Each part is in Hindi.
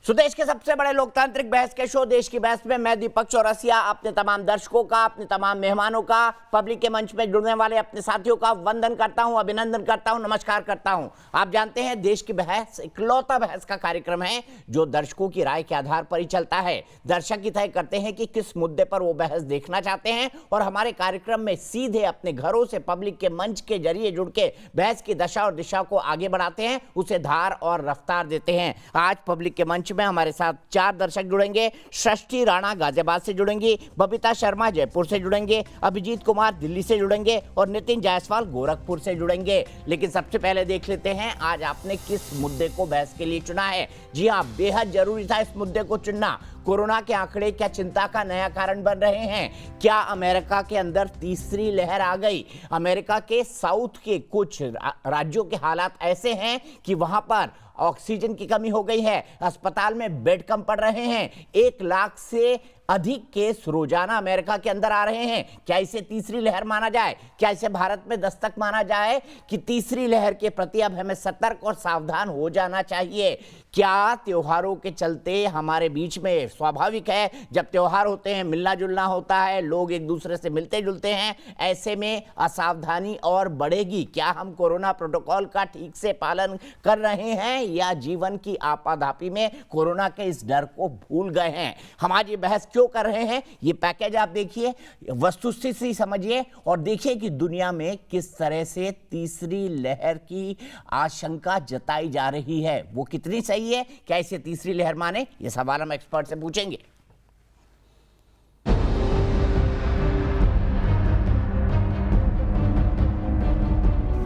सुदेश के सबसे बड़े लोकतांत्रिक बहस के शो देश की बहस में मैं दीपक चौरसिया अपने तमाम दर्शकों का, अपने तमाम मेहमानों का, पब्लिक के मंच में जुड़ने वाले अपने साथियों का वंदन करता हूं, अभिनंदन करता हूं, नमस्कार करता हूं। आप जानते हैं देश की बहस इकलौता बहस का कार्यक्रम है जो दर्शकों की राय के आधार पर ही चलता है। दर्शक ही तय करते हैं कि किस मुद्दे पर वो बहस देखना चाहते हैं और हमारे कार्यक्रम में सीधे अपने घरों से पब्लिक के मंच के जरिए जुड़ के बहस की दशा और दिशा को आगे बढ़ाते हैं, उसे धार और रफ्तार देते हैं। आज पब्लिक के मंच में हमारे साथ 4 दर्शक जुड़ेंगे। सृष्टि राणा गाजियाबाद से जुड़ेंगी, बबीता शर्मा जयपुर से जुड़ेंगे, अभिजीत कुमार दिल्ली से जुड़ेंगे और नितिन जायसवाल गोरखपुर से जुड़ेंगे। लेकिन सबसे पहले देख लेते हैं आज आपने किस मुद्दे को बहस के लिए चुना है। जी हाँ, बेहद जरूरी था इस मुद्दे को चुनना। कोरोना के आंकड़े क्या चिंता का नया कारण बन रहे हैं? क्या अमेरिका के अंदर तीसरी लहर आ गई? अमेरिका के साउथ के कुछ राज्यों के हालात ऐसे हैं कि वहां पर ऑक्सीजन की कमी हो गई है, अस्पताल में बेड कम पड़ रहे हैं, 1 लाख से अधिक केस रोजाना अमेरिका के अंदर आ रहे हैं। क्या इसे तीसरी लहर माना जाए? क्या इसे भारत में दस्तक माना जाए कि तीसरी लहर के प्रति अब हमें सतर्क और सावधान हो जाना चाहिए? क्या त्योहारों के चलते हमारे बीच में, स्वाभाविक है जब त्योहार होते हैं मिलना जुलना होता है, लोग एक दूसरे से मिलते जुलते हैं, ऐसे में असावधानी और बढ़ेगी। क्या हम कोरोना प्रोटोकॉल का ठीक से पालन कर रहे हैं या जीवन की आपाधापी में कोरोना के इस डर को भूल गए हैं? हम आज ये बहस क्यों कर रहे हैं, ये पैकेज आप देखिए, वस्तुस्थिति समझिए और देखिए कि दुनिया में किस तरह से तीसरी लहर की आशंका जताई जा रही है। वो कितनी सही है? क्या इसे तीसरी लहर माने? ये सवाल हम एक्सपर्ट से पूछेंगे।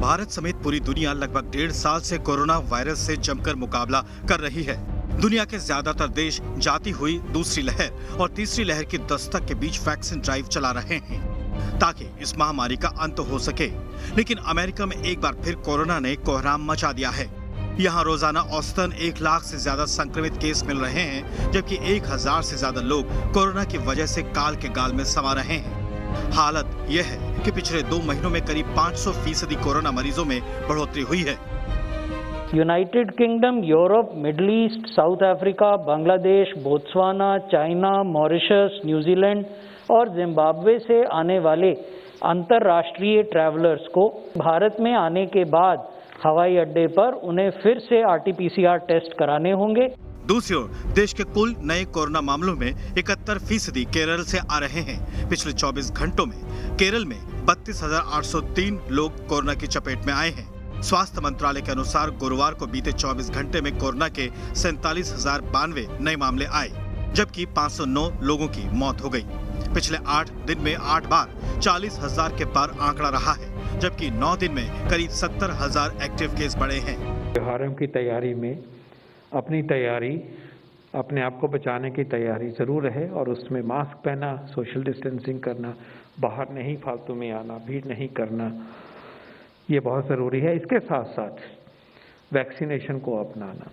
भारत समेत पूरी दुनिया लगभग 1.5 साल से कोरोना वायरस से जमकर मुकाबला कर रही है। दुनिया के ज्यादातर देश जाती हुई दूसरी लहर और तीसरी लहर की दस्तक के बीच वैक्सीन ड्राइव चला रहे हैं ताकि इस महामारी का अंत हो सके। लेकिन अमेरिका में एक बार फिर कोरोना ने कोहराम मचा दिया है। यहाँ रोजाना औसतन 1 लाख से ज्यादा संक्रमित केस मिल रहे हैं, जबकि 1000 से ज्यादा लोग कोरोना की वजह से काल के गाल में समा रहे हैं। हालत यह है कि पिछले 2 महीनों में करीब 500% कोरोना मरीजों में बढ़ोतरी हुई है। United kingdom, Europe, middle east, south Africa, Bangladesh, Botswana, China, Mauritius, New Zealand और जिम्बाब्वे से आने वाले अंतर्राष्ट्रीय ट्रैवलर्स को भारत में आने के बाद हवाई अड्डे पर उन्हें फिर से RT-PCR टेस्ट कराने होंगे। दूसरी ओर देश के कुल नए कोरोना मामलों में 71% केरल से आ रहे हैं। पिछले 24 घंटों में केरल में 32,803 लोग कोरोना की चपेट में आए हैं। स्वास्थ्य मंत्रालय के अनुसार गुरुवार को बीते 24 घंटे में कोरोना के 47,092 नए मामले आए, जबकि 509 लोगों की मौत हो गई। पिछले 8 दिन में 8 बार 40,000 के पार आंकड़ा रहा है, जबकि 9 दिन में करीब 70,000 एक्टिव केस बढ़े हैं। त्योहारों की तैयारी में अपनी तैयारी, अपने आप को बचाने की तैयारी जरूर रहे और उसमें मास्क पहना, सोशल डिस्टेंसिंग करना, बाहर नहीं फालतू में आना, भीड़ नहीं करना, ये बहुत जरूरी है। इसके साथ साथ वैक्सीनेशन को अपनाना।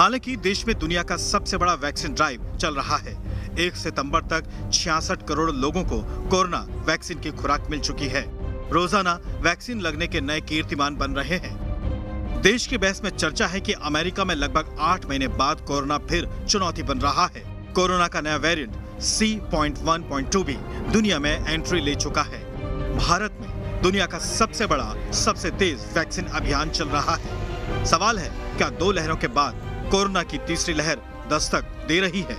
हालांकि देश में दुनिया का सबसे बड़ा वैक्सीन ड्राइव चल रहा है। 1 सितंबर तक 66 करोड़ लोगों को कोरोना वैक्सीन की खुराक मिल चुकी है। रोजाना वैक्सीन लगने के नए कीर्तिमान बन रहे हैं। देश की बहस में चर्चा है कि अमेरिका में लगभग 8 महीने बाद कोरोना फिर चुनौती बन रहा है। कोरोना का नया वेरिएंट C.1.2 भी दुनिया में एंट्री ले चुका है। भारत में दुनिया का सबसे बड़ा, सबसे तेज वैक्सीन अभियान चल रहा है। सवाल है, क्या 2 लहरों के बाद कोरोना की तीसरी लहर दस्तक दे रही है?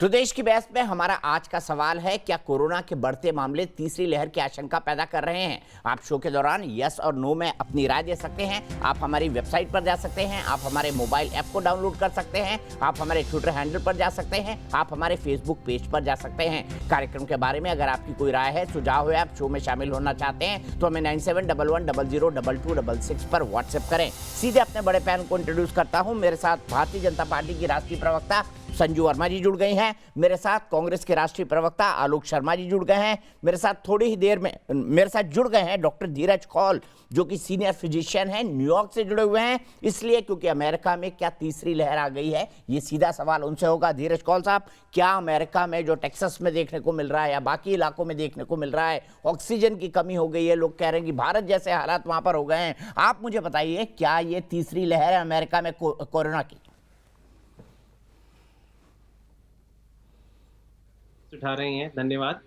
तो देश की बहस में हमारा आज का सवाल है, क्या कोरोना के बढ़ते मामले तीसरी लहर की आशंका पैदा कर रहे हैं? आप शो के दौरान यस और नो में अपनी राय दे सकते हैं। आप हमारी वेबसाइट पर जा सकते हैं, आप हमारे मोबाइल ऐप को डाउनलोड कर सकते हैं, आप हमारे ट्विटर हैंडल पर जा सकते हैं, आप हमारे फेसबुक पेज पर जा सकते हैं। कार्यक्रम के बारे में अगर आपकी कोई राय है, सुझाव है, आप शो में शामिल होना चाहते हैं तो हमें 9711002266 पर व्हाट्सएप करें। सीधे अपने बड़े पैन को इंट्रोड्यूस करता हूँ। मेरे साथ भारतीय जनता पार्टी की राष्ट्रीय प्रवक्ता संजू वर्मा जी जुड़ गई हैं, मेरे साथ कांग्रेस के राष्ट्रीय प्रवक्ता आलोक शर्मा जी जुड़ गए हैं, मेरे साथ थोड़ी ही देर में मेरे साथ जुड़ गए हैं डॉक्टर धीरज कौल जो कि सीनियर फिजिशियन हैं, न्यूयॉर्क से जुड़े हुए हैं, इसलिए क्योंकि अमेरिका में क्या तीसरी लहर आ गई है, ये सीधा सवाल उनसे होगा। धीरज कौल साहब, क्या अमेरिका में जो टेक्सास में देखने को मिल रहा है या बाकी इलाकों में देखने को मिल रहा है, ऑक्सीजन की कमी हो गई है, लोग कह रहे हैं कि भारत जैसे हालात वहां पर हो गए हैं, आप मुझे बताइए क्या ये तीसरी लहर है अमेरिका में कोरोना की? उठा रहे हैं, धन्यवाद।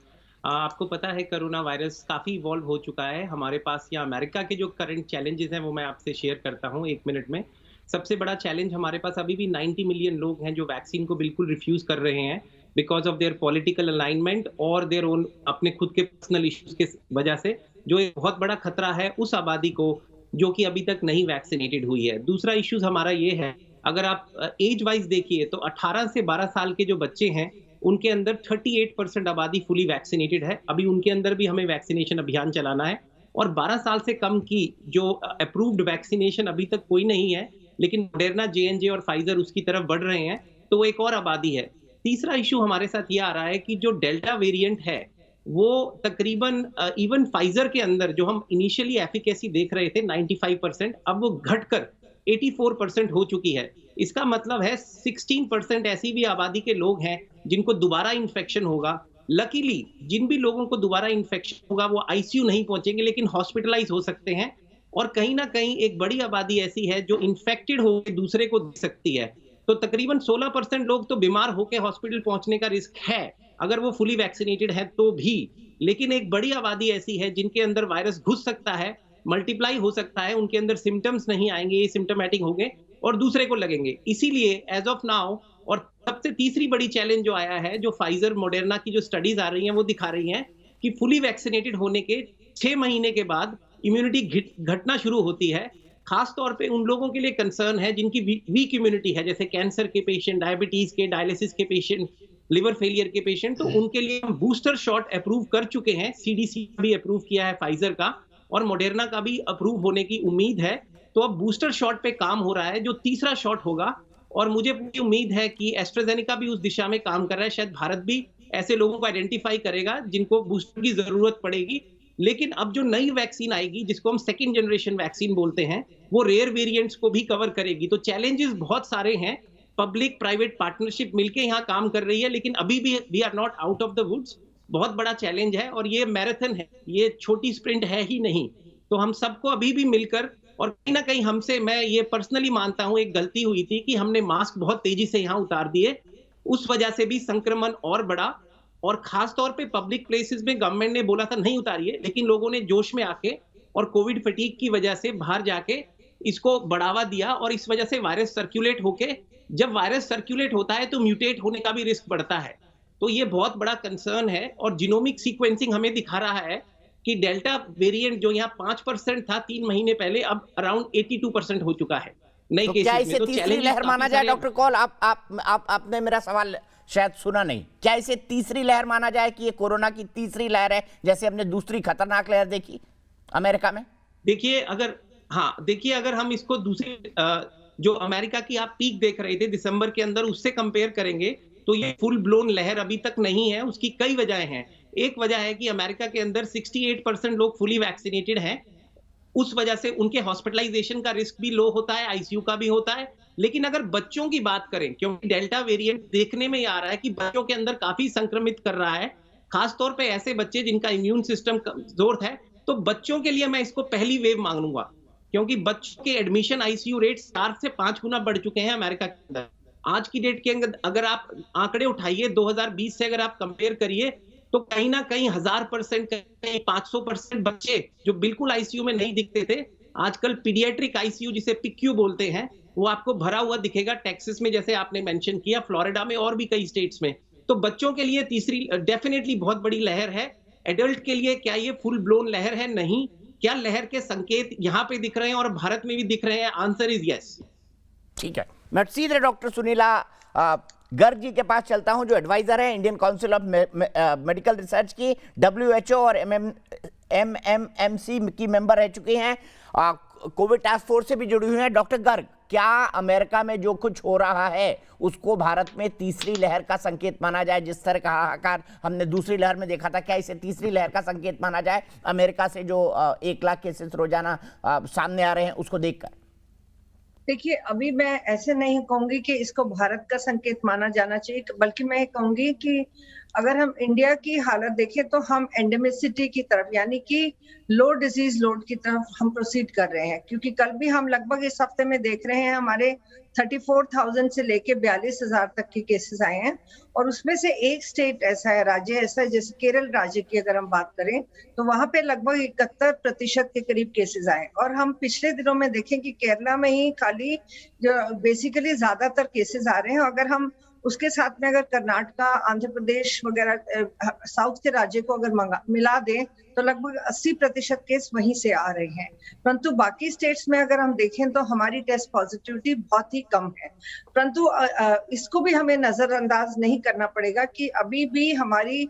आपको पता है कोरोना वायरस काफ़ी इवॉल्व हो चुका है। हमारे पास यहाँ अमेरिका के जो करंट चैलेंजेस हैं वो मैं आपसे शेयर करता हूँ 1 मिनट में। सबसे बड़ा चैलेंज हमारे पास अभी भी 90 मिलियन लोग हैं जो वैक्सीन को बिल्कुल रिफ्यूज कर रहे हैं because of their political alignment और देयर ओन अपने खुद के पर्सनल इश्यूज के वजह से, जो एक बहुत बड़ा खतरा है उस आबादी को जो कि अभी तक नहीं वैक्सीनेटेड हुई है। दूसरा इश्यूज हमारा ये है, अगर आप एज वाइज देखिए तो 18 से 12 साल के जो बच्चे हैं उनके अंदर 38% आबादी फुली वैक्सीनेटेड है। अभी उनके अंदर भी हमें वैक्सीनेशन अभियान चलाना है। और 12 साल से कम की जो अप्रूव्ड वैक्सीनेशन अभी तक कोई नहीं है, लेकिन मॉडर्ना, J&J और फाइजर उसकी तरफ बढ़ रहे हैं, तो वो एक और आबादी है। तीसरा इशू हमारे साथ ये आ रहा है कि जो डेल्टा वेरिएंट है वो तकरीबन इवन फाइजर के अंदर जो हम इनिशियली एफिकेसी देख रहे थे 95%, अब वो घटकर 84% हो चुकी है। इसका मतलब है 16% ऐसी भी आबादी के लोग हैं जिनको दोबारा इन्फेक्शन होगा। लकीली जिन भी लोगों को दोबारा इन्फेक्शन होगा वो आईसीयू नहीं पहुंचेंगे लेकिन हॉस्पिटलाइज हो सकते हैं। और कहीं ना कहीं एक बड़ी आबादी ऐसी है जो इन्फेक्टेड होकर दूसरे को दे सकती है। तो तकरीबन 16% लोग तो बीमार होकर हॉस्पिटल पहुंचने का रिस्क है अगर वो फुली वैक्सीनेटेड है तो भी। लेकिन एक बड़ी आबादी ऐसी है जिनके अंदर वायरस घुस सकता है, मल्टीप्लाई हो सकता है, उनके अंदर सिम्टम्स नहीं आएंगे, ये सिम्टोमेटिक होंगे और दूसरे को लगेंगे। इसीलिए एज ऑफ नाउ, और सबसे तीसरी बड़ी चैलेंज जो आया है, जो फाइजर मॉडर्ना की जो स्टडीज आ रही हैं वो दिखा रही हैं कि फुली वैक्सीनेटेड होने के 6 महीने के बाद इम्यूनिटी घटना शुरू होती है। खास तौर पे उन लोगों के लिए कंसर्न है जिनकी वीक इम्यूनिटी है, जैसे कैंसर के पेशेंट, डायबिटीज के, डायलिसिस के पेशेंट, लिवर फेलियर के पेशेंट। तो उनके लिए हम बूस्टर शॉट अप्रूव कर चुके हैं, CDC भी अप्रूव किया है फाइजर का और मॉडर्ना का भी अप्रूव होने की उम्मीद है। तो अब बूस्टर शॉट पे काम हो रहा है जो तीसरा शॉट होगा, और मुझे पूरी उम्मीद है कि एस्ट्राजेनेका भी उस दिशा में काम कर रहा है। शायद भारत भी ऐसे लोगों को आइडेंटिफाई करेगा जिनको बूस्टर की जरूरत पड़ेगी। लेकिन अब जो नई वैक्सीन आएगी जिसको हम सेकेंड जनरेशन वैक्सीन बोलते हैं, वो रेयर वेरिएंट्स को भी कवर करेगी। तो चैलेंजेस बहुत सारे हैं, पब्लिक प्राइवेट पार्टनरशिप मिलके यहाँ काम कर रही है, लेकिन अभी भी we are not out of the woods. बहुत बड़ा चैलेंज है और ये मैराथन है, ये छोटी स्प्रिंट है ही नहीं। तो हम सबको अभी भी मिलकर, और कहीं ना कहीं हमसे, मैं ये पर्सनली मानता हूं एक गलती हुई थी कि हमने मास्क बहुत तेजी से यहाँ उतार दिए, उस वजह से भी संक्रमण और बढ़ा। और खास तौर पे पब्लिक प्लेसेस में गवर्नमेंट ने बोला था नहीं उतारिए, लेकिन लोगों ने जोश में आके और कोविड फटीग की वजह से बाहर जाके इसको बढ़ावा दिया और इस वजह से वायरस सर्कुलेट होके, जब वायरस सर्कुलेट होता है तो म्यूटेट होने का भी रिस्क बढ़ता है। तो ये बहुत बड़ा कंसर्न है। और जीनोमिक सीक्वेंसिंग हमें दिखा रहा है कि डेल्टा वेरिएंट जो यहाँ 5% था 3 महीने पहले, अब अराउंड 82% हो चुका है नई केसेस में। इसे तो तीसरी लहर माना जाए? डॉक्टर कौल, आपने मेरा सवाल शायद सुना नहीं। क्या इसे तीसरी लहर माना जाए कि ये कोरोना की तीसरी लहर है, जैसे हमने दूसरी खतरनाक लहर देखी अमेरिका में? देखिए अगर हम इसको दूसरी जो अमेरिका की आप पीक देख रहे थे दिसंबर के अंदर, उससे कंपेयर करेंगे तो ये फुल ब्लोन लहर अभी तक नहीं है। उसकी कई वजहें हैं। एक वजह है कि अमेरिका के अंदर 68% लोग फुली वैक्सीनेटेड हैं, उस वजह से उनके हॉस्पिटलाइजेशन का रिस्क भी लो होता है, आईसीयू का भी होता है। लेकिन अगर बच्चों की बात करें, क्योंकि डेल्टा वेरिएंट देखने में आ रहा है कि बच्चों के अंदर काफी संक्रमित कर रहा है, खासतौर पे ऐसे बच्चे जिनका इम्यून सिस्टम कमजोर है, तो बच्चों के लिए मैं इसको पहली वेव मांगूंगा, क्योंकि बच्चों के एडमिशन आईसीयू रेट 4 से 5 गुना बढ़ चुके हैं अमेरिका के अंदर। आज की डेट के अंदर अगर आप आंकड़े उठाइए 2020 से अगर आप कंपेयर करिए, तो कहीं ना कहीं 1000%, कहीं 500% बच्चे जो बिल्कुल आईसीयू में नहीं दिखते थे, आजकल पीडियाट्रिक आईसीयू जिसे पिक्यू बोलते हैं, वो आपको भरा हुआ दिखेगा। टेक्सास में जैसे आपने मेंशन किया, फ्लोरिडा में और भी कई स्टेट्स में। तो बच्चों के लिए तीसरी डेफिनेटली बहुत बड़ी लहर है। एडल्ट के लिए क्या ये फुल ब्लोन लहर है? नहीं। क्या लहर के संकेत यहाँ पे दिख रहे हैं और भारत में भी दिख रहे हैं? Answer is yes. ठीक है, मैं सीधे डॉक्टर सुनीला गर्ग जी के पास चलता हूं, जो एडवाइजर है Indian council of medical research की, WHO और MMMC की मेंबर रह चुकी हैं, कोविड टास्क फोर्स से भी जुड़ी हुई हैं। डॉक्टर गर्ग, क्या अमेरिका में जो कुछ हो रहा है उसको भारत में तीसरी लहर का संकेत माना जाए? जिस तरह का हाहाकार हमने दूसरी लहर में देखा था, क्या इसे तीसरी लहर का संकेत माना जाए अमेरिका से जो 1 लाख केसेस रोजाना सामने आ रहे हैं उसको देखकर? देखिए, अभी मैं ऐसे नहीं कहूंगी कि इसको भारत का संकेत माना जाना चाहिए, बल्कि मैं कहूंगी कि अगर हम इंडिया की हालत देखें तो हम एंडेमिसिटी की तरफ, यानी कि लो डिजीज लोड की तरफ हम प्रोसीड कर रहे हैं। क्योंकि कल भी हम लगभग इस हफ्ते में देख रहे हैं हमारे 34,000 से लेके 42,000 तक के केसेस आए हैं, और उसमें से एक स्टेट ऐसा है, राज्य ऐसा है, जैसे केरल राज्य की अगर हम बात करें तो वहां पे लगभग 71% के करीब केसेस आए। और हम पिछले दिनों में देखें कि केरला में ही खाली जो बेसिकली ज्यादातर केसेस आ रहे हैं। अगर हम उसके साथ में अगर कर्नाटका, आंध्र प्रदेश वगैरह साउथ के राज्य को अगर मिला दें तो लगभग 80% केस वहीं से आ रहे हैं। परंतु बाकी स्टेट्स में अगर हम देखें तो हमारी टेस्ट पॉजिटिविटी बहुत ही कम है। परंतु इसको भी हमें नजरअंदाज नहीं करना पड़ेगा कि अभी भी हमारी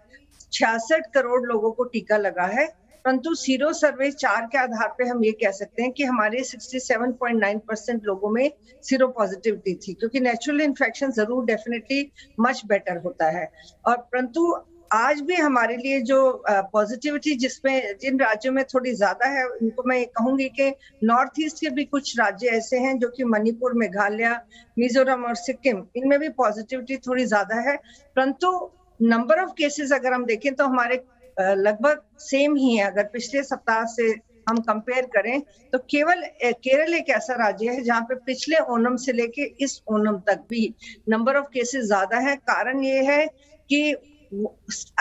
66 करोड़ लोगों को टीका लगा है, परंतु सीरो सर्वे 4 के आधार पे हम ये कह सकते हैं कि हमारे 67.9% लोगों में सीरो पॉजिटिविटी थी, क्योंकि नेचुरल इन्फेक्शन जरूर डेफिनेटली मच बेटर होता है। और परंतु आज भी हमारे लिए जो पॉजिटिविटी जिन राज्यों में थोड़ी ज्यादा है, उनको मैं कहूंगी कि नॉर्थ ईस्ट के भी कुछ राज्य ऐसे हैं जो कि मणिपुर, मेघालय, मिजोरम और सिक्किम, इनमें भी पॉजिटिविटी थोड़ी ज्यादा है। परंतु नंबर ऑफ केसेस अगर हम देखें तो हमारे लगभग सेम ही है। अगर पिछले सप्ताह से हम कंपेयर करें तो केवल केरल एक ऐसा राज्य है जहां पे पिछले ओणम से लेके इस ओणम तक भी नंबर ऑफ केसेस ज्यादा है। कारण ये है कि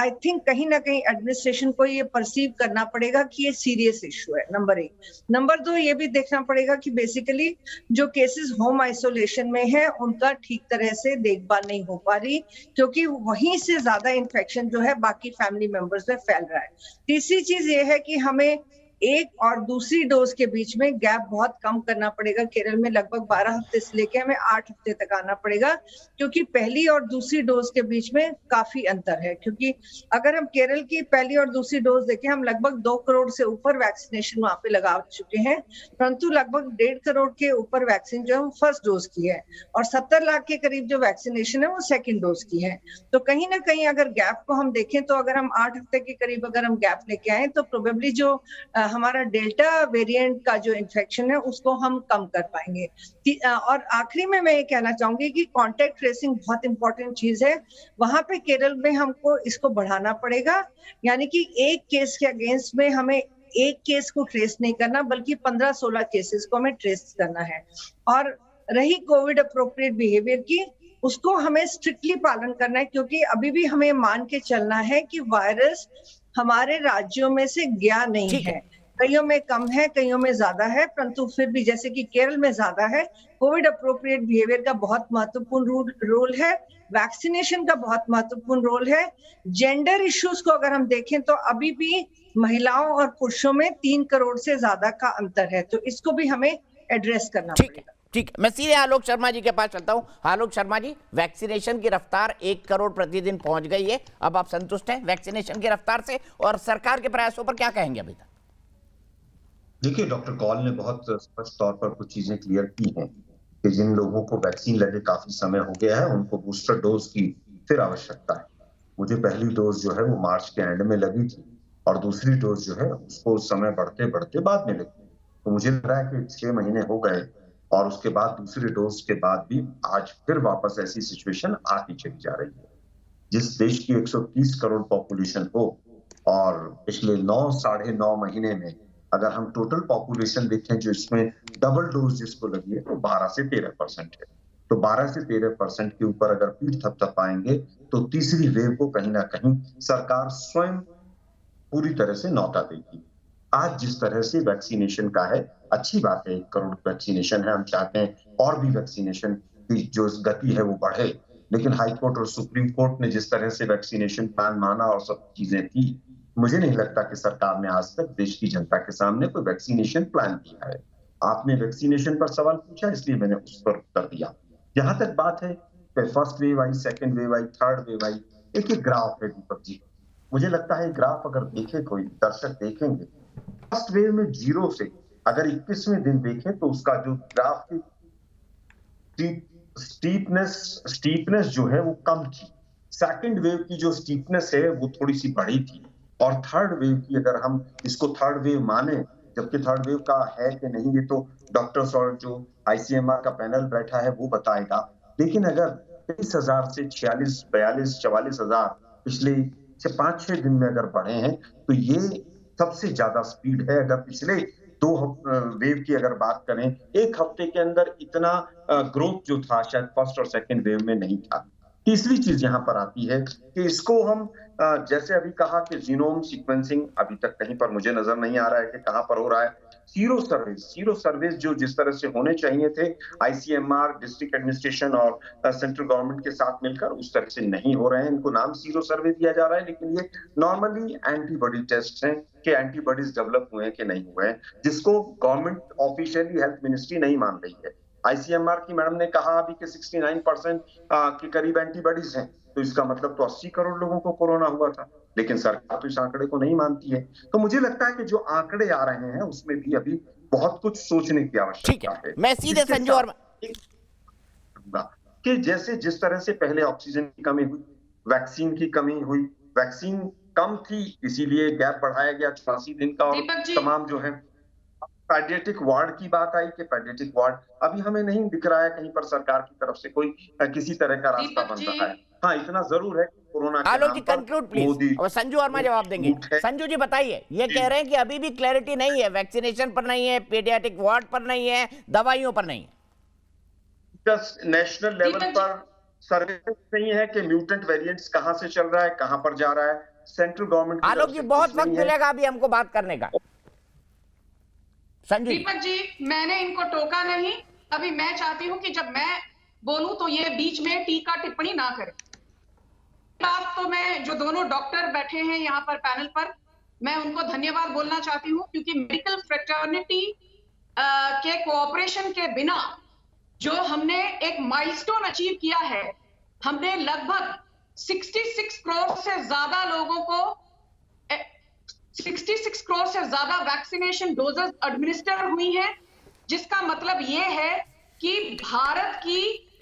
आई थिंक कहीं ना कहीं एडमिनिस्ट्रेशन को ये परसीव करना पड़ेगा कि ये सीरियस इशू है, नंबर 1। नंबर 2, ये भी देखना पड़ेगा कि बेसिकली जो केसेस होम आइसोलेशन में है उनका ठीक तरह से देखभाल नहीं हो पा रही, क्योंकि वहीं से ज्यादा इन्फेक्शन जो है बाकी फैमिली मेंबर्स में फैल रहा है। तीसरी चीज ये है कि हमें एक और दूसरी डोज के बीच में गैप बहुत कम करना पड़ेगा। केरल में लगभग 12 हफ्ते से लेके हमें 8 हफ्ते तक आना पड़ेगा, क्योंकि पहली और दूसरी डोज के बीच में काफी अंतर है। क्योंकि अगर हम केरल की पहली और दूसरी डोज देखें, हम लगभग 2 करोड़ से ऊपर वैक्सीनेशन वहां पे लगा चुके हैं, परंतु लगभग 1.5 करोड़ के ऊपर वैक्सीन जो है वो फर्स्ट डोज की है, और 70 लाख के करीब जो वैक्सीनेशन है वो सेकेंड डोज की है। तो कहीं ना कहीं अगर गैप को हम देखें तो अगर हम 8 हफ्ते के करीब अगर हम गैप लेके आए तो प्रोबेबली जो हमारा डेल्टा वेरिएंट का जो इन्फेक्शन है उसको हम कम कर पाएंगे। और आखिरी में मैं ये कहना चाहूंगी कि कांटेक्ट ट्रेसिंग बहुत इंपॉर्टेंट चीज है। वहां पे केरल में हमको इसको बढ़ाना पड़ेगा, यानी कि एक केस के अगेंस्ट में हमें एक केस को ट्रेस नहीं करना, बल्कि 15-16 केसेस को हमें ट्रेस करना है। और रही कोविड अप्रोप्रिएट बिहेवियर की, उसको हमें स्ट्रिक्टली पालन करना है, क्योंकि अभी भी हमें मान के चलना है कि वायरस हमारे राज्यों में से गया नहीं है। कईयों में कम है, कईयों में ज्यादा है, परंतु फिर भी जैसे कि केरल में ज्यादा है। कोविड अप्रोप्रिएट बिहेवियर का बहुत महत्वपूर्ण रोल है, वैक्सीनेशन का बहुत महत्वपूर्ण रोल है। जेंडर इश्यूज को अगर हम देखें तो अभी भी महिलाओं और पुरुषों में 3 करोड़ से ज्यादा का अंतर है, तो इसको भी हमें एड्रेस करना पड़ेगा। ठीक है, मैं सीधे आलोक शर्मा जी के पास चलता हूं। आलोक शर्मा जी, वैक्सीनेशन की रफ्तार 1 करोड़ प्रतिदिन पहुंच गई है, अब आप संतुष्ट हैं वैक्सीनेशन की रफ्तार से, और सरकार के प्रयासों पर क्या कहेंगे अभी तक? देखिए, डॉक्टर कौल ने बहुत स्पष्ट तौर पर कुछ चीजें क्लियर की हैं कि जिन लोगों को वैक्सीन लगे काफी समय हो गया है उनको बूस्टर डोज की फिर आवश्यकता है। मुझे पहली डोज जो है वो मार्च के एंड में लगी थी, और दूसरी डोज जो है उसको समय बढ़ते बढ़ते बाद में लगी। तो मुझे लग रहा है कि 6 महीने हो गए, और उसके बाद दूसरी डोज के बाद भी आज फिर वापस ऐसी सिचुएशन आती चली जा रही है। जिस देश की 130 करोड़ पॉपुलेशन हो, और पिछले 9-9.5 महीने में अगर हम टोटल पॉपुलेशन देखें जो इसमें डबल डोज जिसको लगी है तो 12 से 13% है। तो 12 से 13% के ऊपर अगर पीठ थपथपाएंगे तो तीसरी वेव को कहीं ना कहीं सरकार स्वयं पूरी तरह से न्योता देगी। आज जिस तरह से वैक्सीनेशन का है, अच्छी बात है, 1 करोड़ वैक्सीनेशन है, हम चाहते हैं और भी वैक्सीनेशन की जो गति है वो बढ़े, लेकिन हाई कोर्ट और सुप्रीम कोर्ट ने जिस तरह से वैक्सीनेशन प्लान माना और सब चीजें थी, मुझे नहीं लगता कि सरकार ने आज तक देश की जनता के सामने कोई वैक्सीनेशन प्लान दिया है। आपने वैक्सीनेशन पर सवाल पूछा, इसलिए मैंने उस पर उत्तर दिया। जहां तक बात है फर्स्ट वेव आई, सेकंड वेव आई, थर्ड वेव आई, एक ग्राफ है दीपक जी। मुझे लगता है ग्राफ अगर देखे, कोई दर्शक देखेंगे, फर्स्ट वेव में 0 से अगर 21वें दिन देखें तो उसका जो ग्राफ स्टीपनेस जो है वो कम थी। सेकंड वेव की जो स्टीपनेस है वो थोड़ी सी बढ़ी थी, और थर्ड वेव की अगर हम इसको थर्ड वेव माने, जबकि थर्ड वेव का है कि नहीं ये तो डॉक्टर्स और जो आईसीएमआर का पैनल बैठा है वो बताएगा। लेकिन अगर 23,000 से 46, 42, 44,000 पिछले 5-6 दिन में अगर बढ़े हैं, तो ये सबसे ज्यादा स्पीड है। अगर पिछले वेव की अगर बात करें, एक हफ्ते के अंदर इतना ग्रोथ जो था शायद फर्स्ट और सेकंड वेव में नहीं था। तीसरी चीज यहाँ पर आती है कि इसको हम जैसे अभी कहा कि जीनोम सीक्वेंसिंग अभी तक कहीं पर मुझे नजर नहीं आ रहा है कि कहां पर हो रहा है। सीरो सर्विस जो जिस तरह से होने चाहिए थे आईसीएमआर, डिस्ट्रिक्ट एडमिनिस्ट्रेशन और सेंट्रल गवर्नमेंट के साथ मिलकर, उस तरह से नहीं हो रहे हैं। इनको नाम सीरो सर्वे दिया जा रहा है, लेकिन ये नॉर्मली एंटीबॉडी टेस्ट हैं कि एंटीबॉडीज डेवलप हुए हैं कि नहीं हुए हैं, जिसको गवर्नमेंट ऑफिशियली हेल्थ मिनिस्ट्री नहीं मान रही है। आईसीएमआर की मैडम ने कहा अभी कि 69% के करीब एंटीबॉडीज हैं, तो इसका मतलब तो 80 करोड़ लोगों को कोरोना हुआ था, लेकिन सरकार तो इस आंकड़े को नहीं मानती है। तो मुझे लगता है कि जो आंकड़े आ रहे हैं उसमें भी अभी बहुत कुछ सोचने की आवश्यकता है। मैं सीधे संजू और कि जैसे जिस तरह से पहले ऑक्सीजन की कमी हुई, वैक्सीन की कमी हुई, वैक्सीन कम थी इसीलिए गैप बढ़ाया गया 84 दिन का, और तमाम जो है पेडियाट्रिक वार्ड की बात आई कि पेडियाट्रिक वार्ड अभी हमें नहीं दिख रहा है कहीं पर सरकार की तरफ से कोई किसी तरह का रास्ता बन रहा है। हाँ, इतना जरूर है कोरोना के आलोक जी कंक्लूड प्लीज, और संजू वर्मा जवाब देंगे। संजू जी बताइए, ये कह रहे हैं कि अभी भी क्लैरिटी नहीं है, वैक्सीनेशन पर नहीं है, पीडियाट्रिक वार्ड पर नहीं है, दवाइयों पर नहीं है। जस्ट नेशनल लेवल पर सर्वेलेंस नहीं है कि म्यूटेंट वेरिएंट्स कहां से चल रहा है, कहां पर जा रहा है। सेंट्रल गवर्नमेंट आलोक जी बहुत वक्त मिलेगा अभी हमको बात करने का। संजू दीपक जी, मैंने इनको टोका नहीं। अभी मैं चाहती हूं कि जब मैं बोलूं तो ये बीच में टीका टिप्पणी ना करें। बात तो मैं जो दोनों डॉक्टर बैठे हैं यहाँ पर पैनल पर, मैं उनको धन्यवाद बोलना चाहती हूँ, क्योंकि मेडिकल फ्रेटर्निटी के कोऑपरेशन के बिना जो हमने एक माइलस्टोन अचीव किया है, हमने लगभग 66 करोड़ से ज्यादा लोगों को 66 करोड़ से ज्यादा वैक्सीनेशन डोजेस एडमिनिस्टर हुई हैं, जिसका मतलब ये है कि भारत की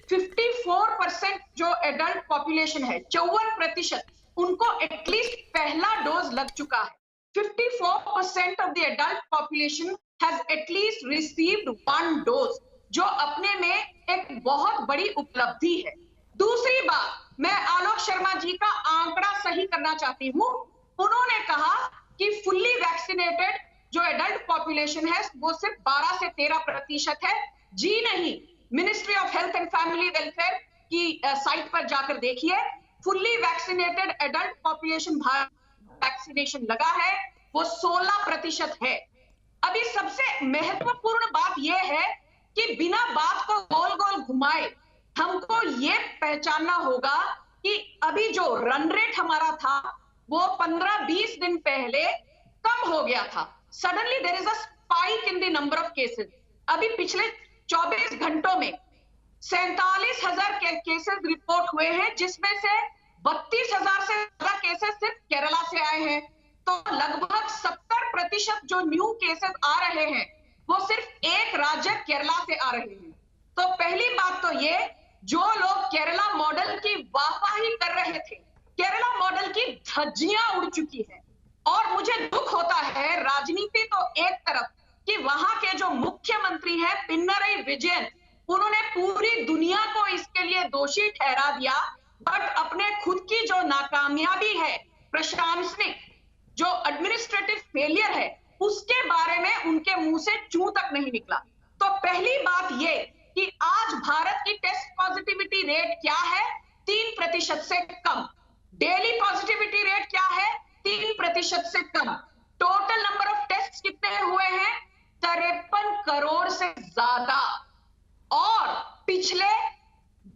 54% जो एडल्ट पॉपुलेशन है, 54% उनको एटलीस्ट पहला डोज लग चुका है। 54% of the adult population has at least received one dose, जो अपने में एक बहुत बड़ी उपलब्धि है। दूसरी बात, मैं आलोक शर्मा जी का आंकड़ा सही करना चाहती हूं। उन्होंने कहा कि फुल्ली वैक्सीनेटेड जो एडल्ट पॉपुलेशन है वो सिर्फ 12 से 13% है। जी नहीं, ministry of health and family welfare की साइट पर जाकर देखिए, fully vaccinated adult population vaccination लगा है वो 16% है। अभी सबसे महत्वपूर्ण बात यह है कि बिना बात को गोल गोल घुमाए हमको ये पहचानना होगा कि अभी जो रन रेट हमारा था वो 15-20 दिन पहले कम हो गया था। Suddenly there is a spike in the number of cases. अभी पिछले 24 घंटों में 47,000 केसेस रिपोर्ट हुए हैं, जिसमें से 32,000 से ज्यादा केसेस सिर्फ केरला से आए हैं। तो लगभग 70% जो न्यू केसेस आ रहे हैं वो सिर्फ एक राज्य केरला से आ रहे हैं। तो पहली बात तो ये, जो लोग केरला मॉडल की वाहवाही कर रहे थे, केरला मॉडल की धज्जियां उड़ चुकी है। और मुझे दुख होता है, राजनीति तो एक तरफ कि वहां के जो मुख्यमंत्री हैं पिनरई विजयन, उन्होंने पूरी दुनिया को इसके लिए दोषी ठहरा दिया, बट अपने खुद की जो नाकामयाबी है, प्रशासनिक जो एडमिनिस्ट्रेटिव फेलियर है, उसके बारे में उनके मुंह से चूं तक नहीं निकला। तो पहली बात ये कि आज भारत की टेस्ट पॉजिटिविटी रेट क्या है? 3% से कम। डेली पॉजिटिविटी रेट क्या है? 3% से कम। टोटल नंबर ऑफ टेस्ट कितने हुए हैं? 53 करोड़ से ज्यादा। और पिछले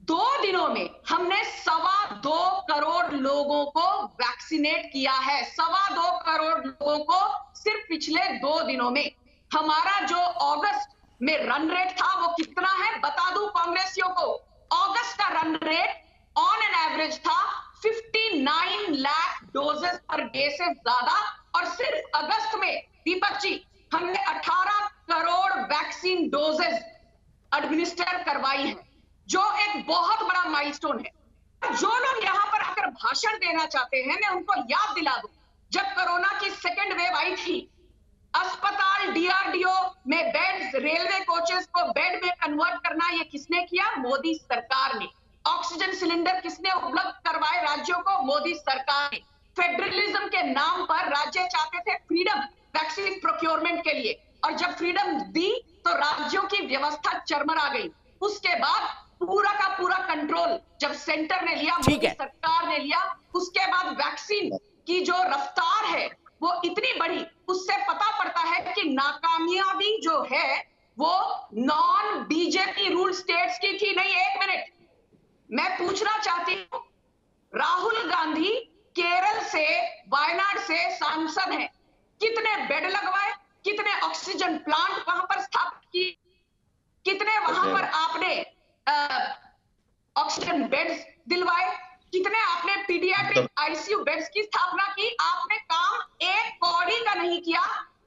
2 दिनों में हमने 2.25 करोड़ लोगों को वैक्सीनेट किया है। 2.25 करोड़ लोगों को सिर्फ पिछले 2 दिनों में। हमारा जो अगस्त में रन रेट था वो कितना है बता दूं कांग्रेसियों को। अगस्त का run rate on an average था 59 लाख डोजेस पर डे से ज्यादा, और सिर्फ अगस्त में दीपक जी हमने 18 करोड़ वैक्सीन डोजेस एडमिनिस्टर करवाई है। जो एक बहुत बड़ा माइलस्टोन है। जो लोग यहाँ पर आकर भाषण देना चाहते हैं, मैं उनको याद दिला दूं, जब कोरोना की सेकेंड वेव आई थी, अस्पताल डीआरडीओ में बेड्स, रेलवे कोचेस को बेड में कन्वर्ट करना, ये किसने किया? मोदी सरकार ने। ऑक्सीजन सिलेंडर किसने उपलब्ध करवाए राज्यों को? मोदी सरकार ने। फेडरलिज्म के नाम पर राज्य चाहते थे फ्रीडम वैक्सीन प्रोक्योरमेंट के लिए, और जब फ्रीडम दी तो राज्यों की व्यवस्था चरमरा गई। उसके बाद पूरा का पूरा कंट्रोल जब सेंटर ने लिया, मोदी सरकार ने लिया, उसके बाद वैक्सीन की जो रफ्तार है वो इतनी बढ़ी, उससे पता पड़ता है कि नाकामयाबी जो है वो नॉन बीजेपी रूल स्टेट्स की थी। नहीं, एक मिनट, मैं पूछना चाहती हूं, राहुल गांधी केरल से, वायनाड से सांसद हैं, कितने बेड लगवाए, कितने ऑक्सीजन प्लांट वहां पर स्थापित किए, कितने वहां पर आपने ऑक्सीजन बेड्स दिलवाए, कितने आपने पीडियाट्रिक आईसीयू बेड्स की स्थापना की? आपने काम एक कौड़ी का नहीं किया।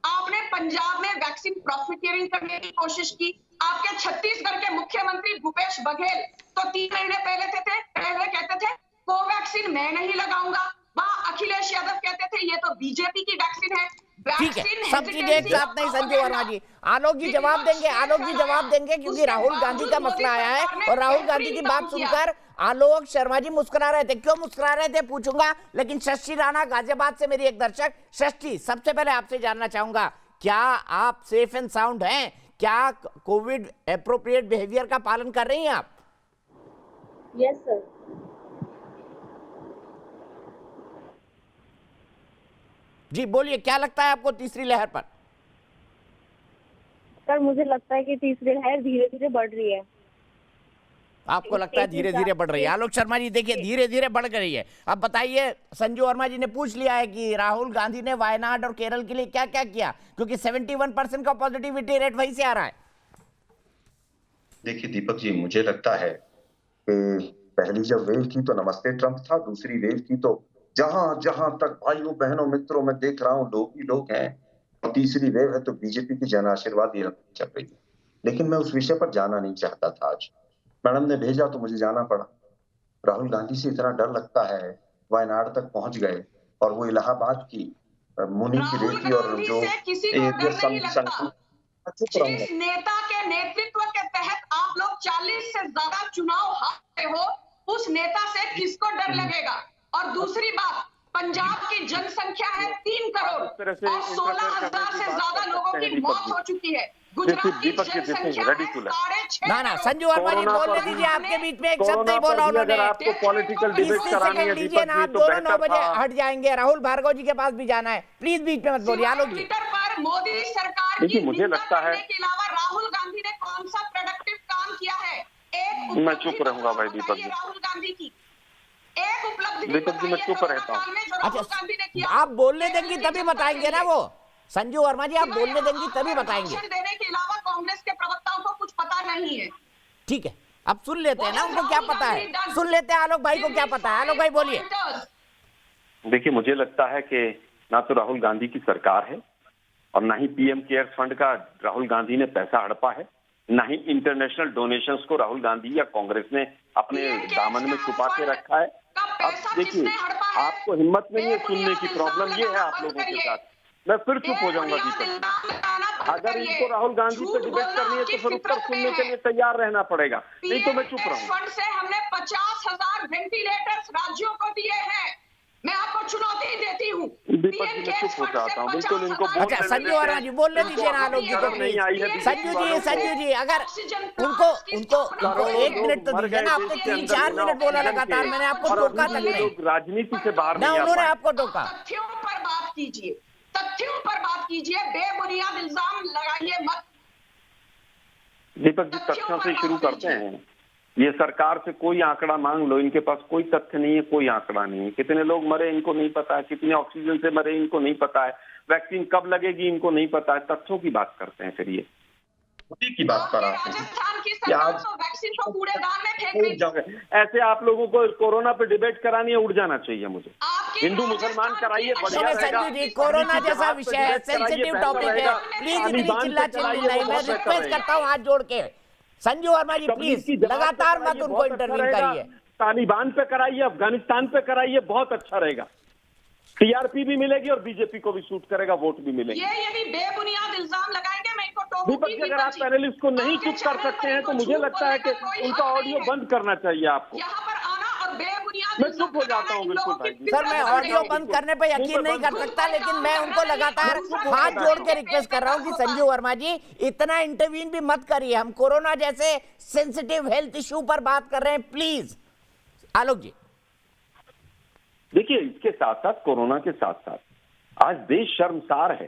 आपने पंजाब में वैक्सीन प्रॉफिटियरिंग करने की कोशिश की। आपके छत्तीसगढ़ के मुख्यमंत्री भूपेश बघेल तो 3 महीने पहले कहते थे कोवैक्सीन मैं नहीं लगाऊंगा। वहां अखिलेश यादव कहते थे ये तो बीजेपी की वैक्सीन है। ठीक है, सब चीजें एक साथ नहीं संजू वर्मा जी। आलोक जी जवाब देंगे, आलोक जी जवाब देंगे, क्योंकि राहुल गांधी का मसला आया है और राहुल गांधी की बात सुनकर आलोक शर्मा जी मुस्कुरा रहे थे। क्यों मुस्कुरा रहे थे पूछूंगा, लेकिन शशि राणा गाजियाबाद से मेरी एक दर्शक, शशि सबसे पहले आपसे जानना चाहूंगा, क्या आप सेफ एंड साउंड हैं? क्या कोविड एप्रोप्रिएट बिहेवियर का पालन कर रही हैं आप? Yes sir. जी बोलिए, क्या लगता है आपको तीसरी लहर पर? सर मुझे लगता है कि तीसरी लहर धीरे धीरे बढ़ रही है। आपको लगता है धीरे धीरे बढ़ रही है? आलोक शर्मा जी देखिए, धीरे धीरे बढ़ रही है। अब बताइए, संजू वर्मा जी ने पूछ लिया है कि राहुल गांधी ने वायनाड और केरल के लिए क्या क्या किया, क्योंकि 71% का पॉजिटिविटी रेट वहीं से आ रहा है। देखिए दीपक जी, मुझे लगता है कि पहली जब वेव थी तो नमस्ते ट्रंप था, दूसरी वेव थी तो जहां जहां तक भाइयों बहनों मित्रों में देख रहा हूं लोग ही लोग हैं, और तीसरी वेव है तो बीजेपी की जन आशीर्वाद ये चल रही है। लेकिन मैं उस विषय पर जाना नहीं चाहता था। आज मैडम ने भेजा तो मुझे जाना पड़ा। राहुल गांधी से इतना डर लगता है, वायनाड तक पहुंच गए और वो इलाहाबाद की मुनि की बेटी और जो जिस नेता के नेतृत्व के तहत आप लोग 40 से ज्यादा चुनाव हारे हो, उस नेता से किसको डर लगेगा? और दूसरी बात, पंजाब की जनसंख्या है 3 करोड़ और 16,000 से ज्यादा लोगों की मौत हो चुकी है। गुजरात की जनसंख्या है 6.5 ना ना संजू वर्मा जी बोलने दीजिए, आपके बीच में एक शब्द नहीं बोला उन्होंने। आपको पॉलिटिकल डिबेट करानी है दीजिए ना, आप दोनों 9 बजे हट जाएंगे, राहुल भार्गव जी के पास भी जाना है, प्लीज बीच में मत बोलिए। आलोक जी, ट्विटर पर मोदी सरकार की मुझे लगता है के अलावा राहुल गांधी ने कौन सा प्रोडक्टिव काम किया है? एक मैं चुप रहूंगा भाई दीपक जी। राहुल गांधी की एक उपलब्धि दीपक जी मैं चुप रहता हूँ। अच्छा आप बोलने देंगे तभी बताएंगे ना वो, संजू वर्मा जी आप बोलने देंगी तभी बताएंगे। देने के अलावा कांग्रेस के प्रवक्ताओं को कुछ पता नहीं है। ठीक है, अब सुन लेते हैं ना, उनको क्या पता है, सुन लेते हैं आलोक भाई को क्या पता है। आलोक भाई बोलिए। देखिए मुझे लगता है कि ना तो राहुल गांधी की सरकार है और ना ही पीएम केयर्स फंड का राहुल गांधी ने पैसा हड़पा है, ना ही इंटरनेशनल डोनेशंस को राहुल गांधी या कांग्रेस ने अपने दामन में छुपा के रखा है। अब देखिए आपको हिम्मत नहीं है सुनने की, प्रॉब्लम ये है आप लोगों के साथ। मैं फिर चुप हो जाऊंगा दीपक। अगर इनको राहुल गांधी से डिबेट करनी है तो फिर उत्तर सुनने के लिए तैयार रहना पड़ेगा, नहीं तो मैं चुप रहूंगा। फंड से हमने 50,000 वेंटिलेटर्स राज्यों को दिए हैं। मैं आपको चुनौती देती हूँ। दीपक जी मैं चुप हो जाता हूँ, बिल्कुल इनको। अच्छा संजू वर्मा जी बोलने दीजिए ना आलोक जी को प्लीज। संजू जी अगर उनको 1 मिनट तो दीजिए ना, आपने 3-4 मिनट बोला लगातार, मैंने आपको टोका तक नहीं। राजनीति से बाहर ना उन्होंने आपको टोका। तथ्यों पर बात कीजिए, तथ्यों पर बात कीजिए, बेबुनियाद इल्जाम लगाइए मत। दीपक जी तथ्यों से शुरू करते हैं। ये सरकार से कोई आंकड़ा मांग लो, इनके पास कोई तथ्य नहीं है, कोई आंकड़ा नहीं है। कितने लोग मरे इनको नहीं पता है, कितने ऑक्सीजन से मरे इनको नहीं पता है, वैक्सीन कब लगेगी इनको नहीं पता है। तथ्यों की बात करते हैं फिर ये की बात कर राजस्थान की सरकार तो वैक्सीन को कूड़ेदान में फेंक रही है। ऐसे आप लोगों को कोरोना पे डिबेट करानी है, उड़ जाना चाहिए मुझे। हिंदू मुसलमान कराइए, बढ़िया रहेगा। संजू जी कोरोना जैसा विषय है, सेंसिटिव टॉपिक है, प्लीज इतनी चिल्ला चिल्ली नहीं। मैं रिक्वेस्ट करता हूँ हाथ जोड़ के, संजू वर्मा जी तबलीग प्लीज की जमात पे लगातार मत कराइए, उनको बहुत अच्छा इंटरवीन रहेगा। करिए। तालिबान पे कराइए, अफगानिस्तान पे कराइए, बहुत अच्छा रहेगा। टीआरपी भी मिलेगी और बीजेपी को भी सूट करेगा, वोट भी मिलेगी। ये यदि बेबुनियाद इल्जाम लगाएंगे मैं इनको दीपक टोकूंगी। जी, अगर आप पैनलिस्ट को नहीं चुप कर सकते हैं तो मुझे लगता है कि उनका ऑडियो बंद करना चाहिए आपको। यहाँ पर आना और बेबुनियाद मैं चुप हो जाता हूँ बिल्कुल भाई। सर मैं ऑडियो बंद करने पे यकीन नहीं कर सकता, लेकिन मैं उनको लगातार हाथ जोड़ के रिक्वेस्ट कर रहा हूँ कि संजू वर्मा जी इतना इंटरवीन भी मत करिए, हम कोरोना जैसे सेंसिटिव हेल्थ इशू पर बात कर रहे हैं, प्लीज। आलोक जी देखिए, इसके साथ साथ कोरोना के साथ साथ आज देश शर्मसार है।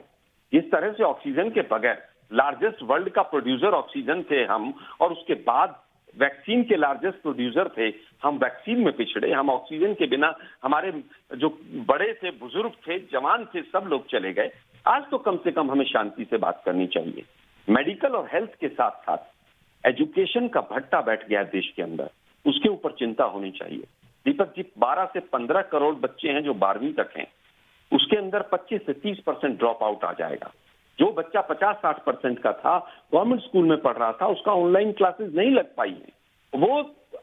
जिस तरह से ऑक्सीजन के बगैर लार्जेस्ट वर्ल्ड का प्रोड्यूसर ऑक्सीजन थे हम, और उसके बाद वैक्सीन के लार्जेस्ट प्रोड्यूसर थे हम, वैक्सीन में पिछड़े, हम ऑक्सीजन के बिना, हमारे जो बड़े थे, बुजुर्ग थे, जवान थे, सब लोग चले गए। आज तो कम से कम हमें शांति से बात करनी चाहिए। मेडिकल और हेल्थ के साथ साथ एजुकेशन का भट्टा बैठ गया देश के अंदर, उसके ऊपर चिंता होनी चाहिए। दीपक जी, 12 से 15 करोड़ बच्चे हैं जो 12वीं तक हैं, उसके अंदर 25 से 30% ड्रॉप आउट आ जाएगा। जो बच्चा 50-60% का था, गवर्नमेंट स्कूल में पढ़ रहा था, उसका ऑनलाइन क्लासेस नहीं लग पाई है। वो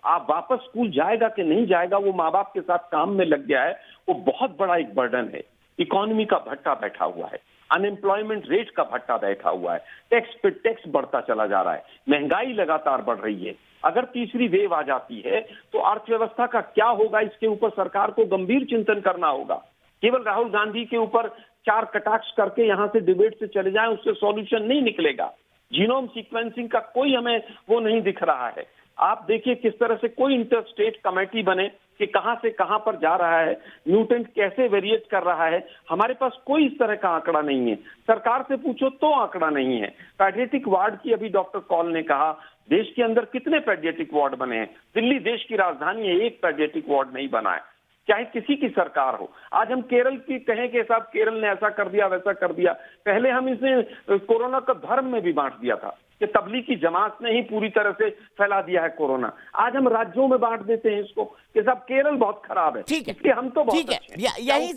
आप वापस स्कूल जाएगा कि नहीं जाएगा, वो माँ बाप के साथ काम में लग गया है, वो बहुत बड़ा एक बर्डन है। इकोनॉमी का भट्टा बैठा हुआ है, अनएम्प्लॉयमेंट रेट का भट्टा बैठा हुआ है, टैक्स पे टैक्स बढ़ता चला जा रहा है, महंगाई लगातार बढ़ रही है। अगर तीसरी वेव आ जाती है तो अर्थव्यवस्था का क्या होगा, इसके ऊपर सरकार को गंभीर चिंतन करना होगा। केवल राहुल गांधी के ऊपर 4 कटाक्ष करके यहां से डिबेट से चले जाएं, उससे सॉल्यूशन नहीं निकलेगा। जीनोम सीक्वेंसिंग का कोई हमें वो नहीं दिख रहा है। आप देखिए किस तरह से कोई इंटर स्टेट कमेटी बने कि कहां से कहां पर जा रहा है, म्यूटेंट कैसे वेरिएट कर रहा है, हमारे पास कोई इस तरह का आंकड़ा नहीं है। सरकार से पूछो तो आंकड़ा नहीं है। पैडियाट्रिक वार्ड की अभी डॉक्टर कॉल ने कहा, देश के अंदर कितने पैडियाट्रिक वार्ड बने हैं? दिल्ली देश की राजधानी है, एक पैडियाट्रिक वार्ड नहीं बना है, चाहे किसी की सरकार हो। आज हम केरल की कहें कि साहब केरल ने ऐसा कर दिया, वैसा कर दिया, पहले हम इसे कोरोना का धर्म में भी बांट दिया था कि तबलीग की जमात ने ही पूरी तरह से फैला दिया है कोरोना। आज हम राज्यों में बांट देते हैं इसको कि साहब केरल बहुत खराब है, ठीक है, इसलिए हम तो बहुत ठीक है। अच्छे हैं। यहीं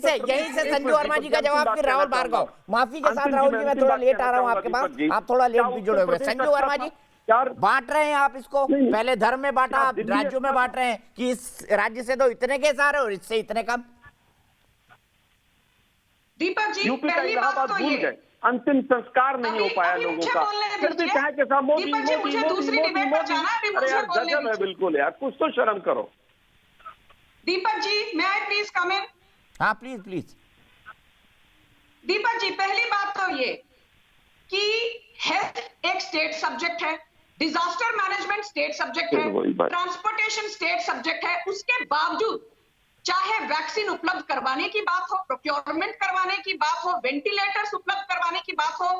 से संजू वर्मा जी का जवाब, फिर राहुल भार्गव। माफी के साथ राहुल जी, मैं थोड़ा लेट आ रहा हूँ आपके पास, आप थोड़ा लेट भी जुड़े हुए। संजू वर्मा जी, बांट रहे हैं आप इसको, पहले धर्म में बांटा, आप राज्यों में बांट रहे हैं कि इस राज्य से तो इतने केस आ रहे हैं और इससे इतने कम। दीपक जी, यूपी का पहली बात इलाहाबाद तो भूल ये गए, अंतिम संस्कार नहीं हो पाया लोगों का। फिर भी कहा कि साहब मोदी मोदी मोदी मोदी मोदी, अरे यार गजब है बिल्कुल यार, कुछ तो शर्म करो। दीपक जी, मैं प्लीज कम इन। हाँ प्लीज प्लीज। दीपक जी, पहली बात तो ये कि हेल्थ एक स्टेट सब्जेक्ट है, डिजास्टर मैनेजमेंट स्टेट सब्जेक्ट है, ट्रांसपोर्टेशन स्टेट सब्जेक्ट है। उसके बावजूद चाहे वैक्सीन उपलब्ध करवाने की बात हो, प्रोक्योरमेंट करवाने की बात हो, वेंटिलेटर्स उपलब्ध करवाने की बात हो,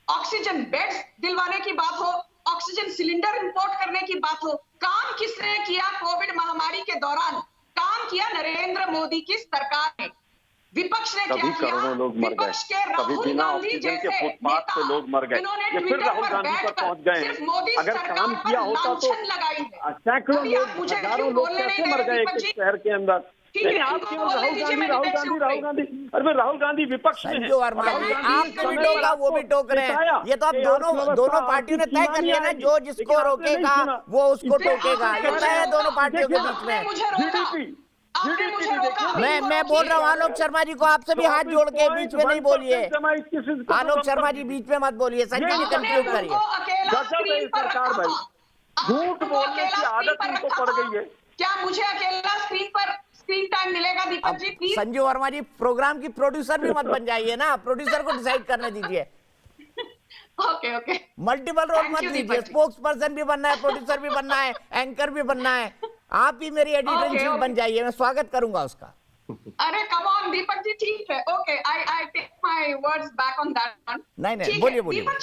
ऑक्सीजन बेड्स दिलवाने की बात हो, ऑक्सीजन सिलेंडर इंपोर्ट करने की बात हो, काम किसने किया कोविड महामारी के दौरान? काम किया नरेंद्र मोदी की सरकार ने। विपक्ष ने क्या किया? विपक्ष के राहुल गांधी जैसे नेता, इन्होंने ट्विटर पर बैठकर सिर्फ मोदी सरकार पर लांछन लगाई है। सैकड़ों लोग, हजारों लोग कैसे मर गए एक शहर के अंदर? नहीं, आप केवल राहुल गांधी, अरे राहुल गांधी विपक्ष में है। आपने भी टोका, वो भी टोक रहे हैं। ये तो अब दोनों पार्टियों ने तय कर लिया ना, जो जिसको रोकेगा वो उसको टोकेगा। ये तय है दोनों पार्टियों के बीच में। मैं बोल रहा हूँ आलोक शर्मा जी को, आपसे भी हाथ जोड़ के बीच में नहीं बोलिए। आलोक शर्मा जी बीच में मत बोलिए, संजय जी कंक्लूड करिए। सरकार भाई झूठ बोलने की आदत इनको पड़ गई है। क्या मुझे अकेला स्क्रीन टाइम मिलेगा दीपक जी प्लीज? संजू वर्मा जी, प्रोग्राम की प्रोड्यूसर भी मत बन जाइए ना, प्रोड्यूसर को डिसाइड करने दीजिए। ओके ओके, मल्टीपल रोल मत दीजिए, स्पोक्स पर्सन भी बनना है, प्रोड्यूसर भी बनना है, एंकर भी बनना है। आप ही मेरी एडिटर इन चीफ बन जाइए, मैं स्वागत करूंगा उसका। अरे कम ऑन दीपक जी, ठीक है, okay, I take my words back on that one. नहीं बोलिए बोलिए। दीपक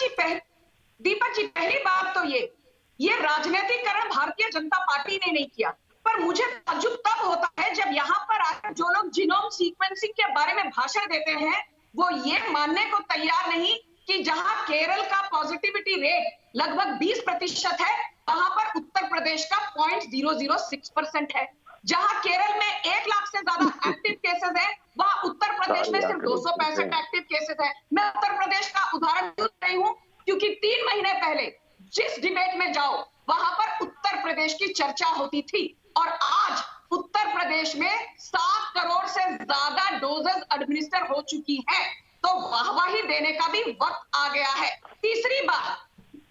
जी, पहली बात तो ये राजनीतिकरण भारतीय जनता पार्टी ने नहीं किया, पर मुझे ताज्जुब तब होता है जब यहाँ पर आकर जो लोग जीनोम सीक्वेंसिंग के बारे में भाषण देते हैं वो ये मानने को तैयार नहीं कि जहां केरल का पॉजिटिविटी रेट लगभग 20% है, वहां पर उत्तर प्रदेश का 0.006% है। जहां केरल में 1 लाख से ज्यादा एक्टिव केसेस है, वहां उत्तर प्रदेश में सिर्फ 265 एक्टिव केसेस है। मैं उत्तर प्रदेश का उदाहरण दे रही हूँ क्योंकि 3 महीने पहले जिस डिबेट में जाओ वहां पर उत्तर प्रदेश की चर्चा होती थी। और आज उत्तर प्रदेश में 7 करोड़ से ज्यादा डोजेस एडमिनिस्टर हो चुकी है, तो वाहवाही देने का भी वक्त आ गया है। तीसरी बात,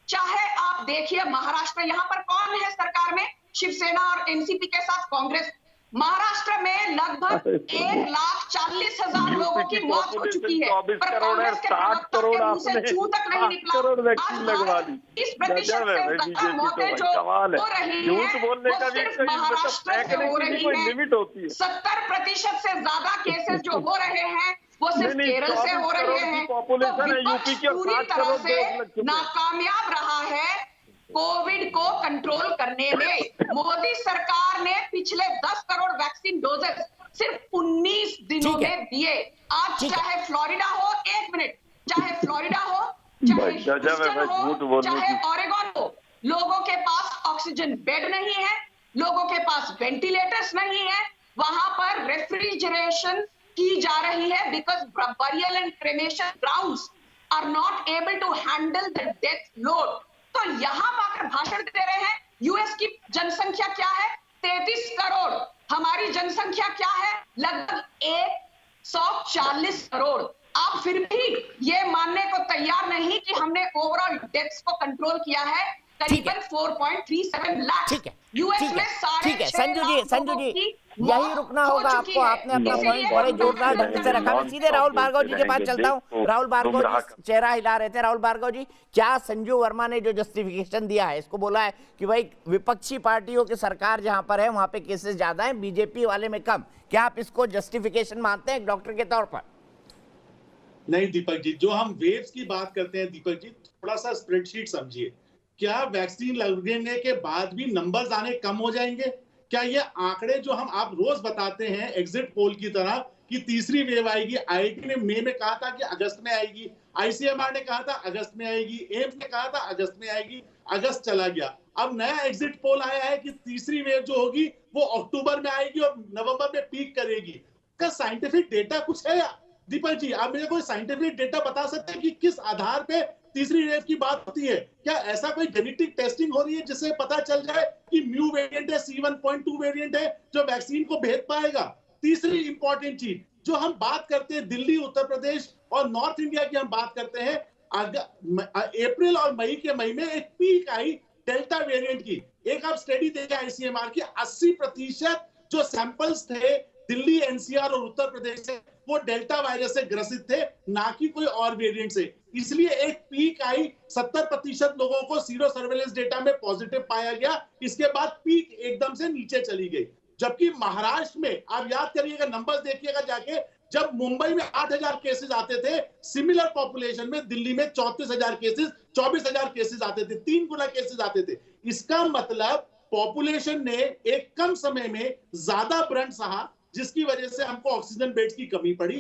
चाहे आप देखिए महाराष्ट्र, यहां पर कौन है सरकार में? शिवसेना और एनसीपी के साथ कांग्रेस। महाराष्ट्र में लगभग 1,40,000 लोगों की मौत हो चुकी है, पर कांग्रेस के प्रवक्ता के मुंह से छू तक नहीं निकला। आज 20% से ज्यादा मौतें जो हो रही है वो सिर्फ महाराष्ट्र से हो रही है। 70% से ज्यादा केसेस जो हो रहे हैं वो सिर्फ केरल से हो रहे हैं। तो विपक्ष पूरी तरह से नाकामयाब रहा है कोविड को कंट्रोल करने में। मोदी सरकार ने पिछले 10 करोड़ वैक्सीन डोजेस सिर्फ 19 दिनों में दिए। आज चाहे फ्लोरिडा हो, 1 मिनट, चाहे फ्लोरिडा हो, चाहे ह्यूस्टन हो, चाहे ऑरेगॉन हो, लोगों के पास ऑक्सीजन बेड नहीं है, लोगों के पास वेंटिलेटर्स नहीं है, वहां पर रेफ्रिजरेशन की जा रही है because burial and cremation grounds are not able to handle the death load. तो यहां आकर भाषण दे रहे हैं। यूएस की जनसंख्या क्या है? 33 करोड़। हमारी जनसंख्या क्या है? लगभग 140 करोड़। आप फिर भी ये मानने को तैयार नहीं कि हमने ओवरऑल डेथ्स को कंट्रोल किया है, करीबन 4.37 लाख। यूएस में 6.5 संजू जी यही रुकना होगा आपको। आपने अपना पॉइंट बड़े जोरदार ढंग से रखा। मैं सीधे राहुल भार्गव जी के पास चलता हूँ। राहुल भार्गव जी चेहरा हिला रहे थे। राहुल भार्गव जी, क्या संजू वर्मा ने जो जस्टिफिकेशन दिया है, इसको बोला है कि भाई विपक्षी पार्टियों की सरकार जहां पर है वहां पे केसेस ज्यादा हैं, बीजेपी वाले में कम, क्या आप इसको जस्टिफिकेशन मानते हैं एक डॉक्टर के तौर पर? नहीं दीपक जी, जो हम वेव्स की बात करते हैं दीपक जी, थोड़ा सा स्प्रेडशीट समझिए। क्या वैक्सीन लगने के बाद भी नंबर्स आने कम हो जाएंगे? क्या ये आंकड़े जो आप रोज बताते हैं एग्जिट पोल की तरह कि तीसरी वेव आएगी, आईआईटी ने मई में कहा था कि अगस्त में आएगी, आईसीएमआर ने कहा था अगस्त में आएगी, एम्स ने कहा था अगस्त में आएगी, अगस्त चला गया। अब नया एग्जिट पोल आया है कि तीसरी वेव जो होगी वो अक्टूबर में आएगी और नवंबर में पीक करेगी। क्या साइंटिफिक डेटा कुछ है? दीपक जी, आप मुझे कोई साइंटिफिक डेटा बता सकते हैं कि किस आधार पे तीसरी वेव की बात होती है? क्या ऐसा कोई जेनेटिक टेस्टिंग हो रही है जिससे पता चल जाए कि म्यू वेरिएंट है, C1.2 वेरिएंट है जो वैक्सीन को भेद पाएगा? तीसरी इंपॉर्टेंट चीज जो हम बात करते हैं, दिल्ली, उत्तर प्रदेश और नॉर्थ इंडिया की हम बात करते हैं, अप्रैल और मई के महीने में एक पीक आई डेल्टा वेरिएंट की। एक आप स्टडी देखें आईसीएमआर की, 80% जो सैंपल्स थे दिल्ली, एनसीआर और उत्तर प्रदेश से, वो डेल्टा वायरस से ग्रसित थे, ना कि कोई और वेरिएंट से। इसलिए एक पीक आई, 70% लोगों को सीरो सर्वेलेंस डेटा में पॉजिटिव पाया गया। इसके बाद पीक एकदम से नीचे चली गई। जबकि महाराष्ट्र में आप याद करिएगा, नंबर्स देखिएगा जाके, जब मुंबई में 8,000 केसेस आते थे, सिमिलर पॉपुलेशन में दिल्ली में 34,000 केसेस, 24,000 केसेस आते थे, 3 गुना केसेस आते थे। इसका मतलब पॉपुलेशन ने एक कम समय में ज्यादा ब्रंट सहा, जिसकी वजह से हमको ऑक्सीजन बेड्स की कमी पड़ी।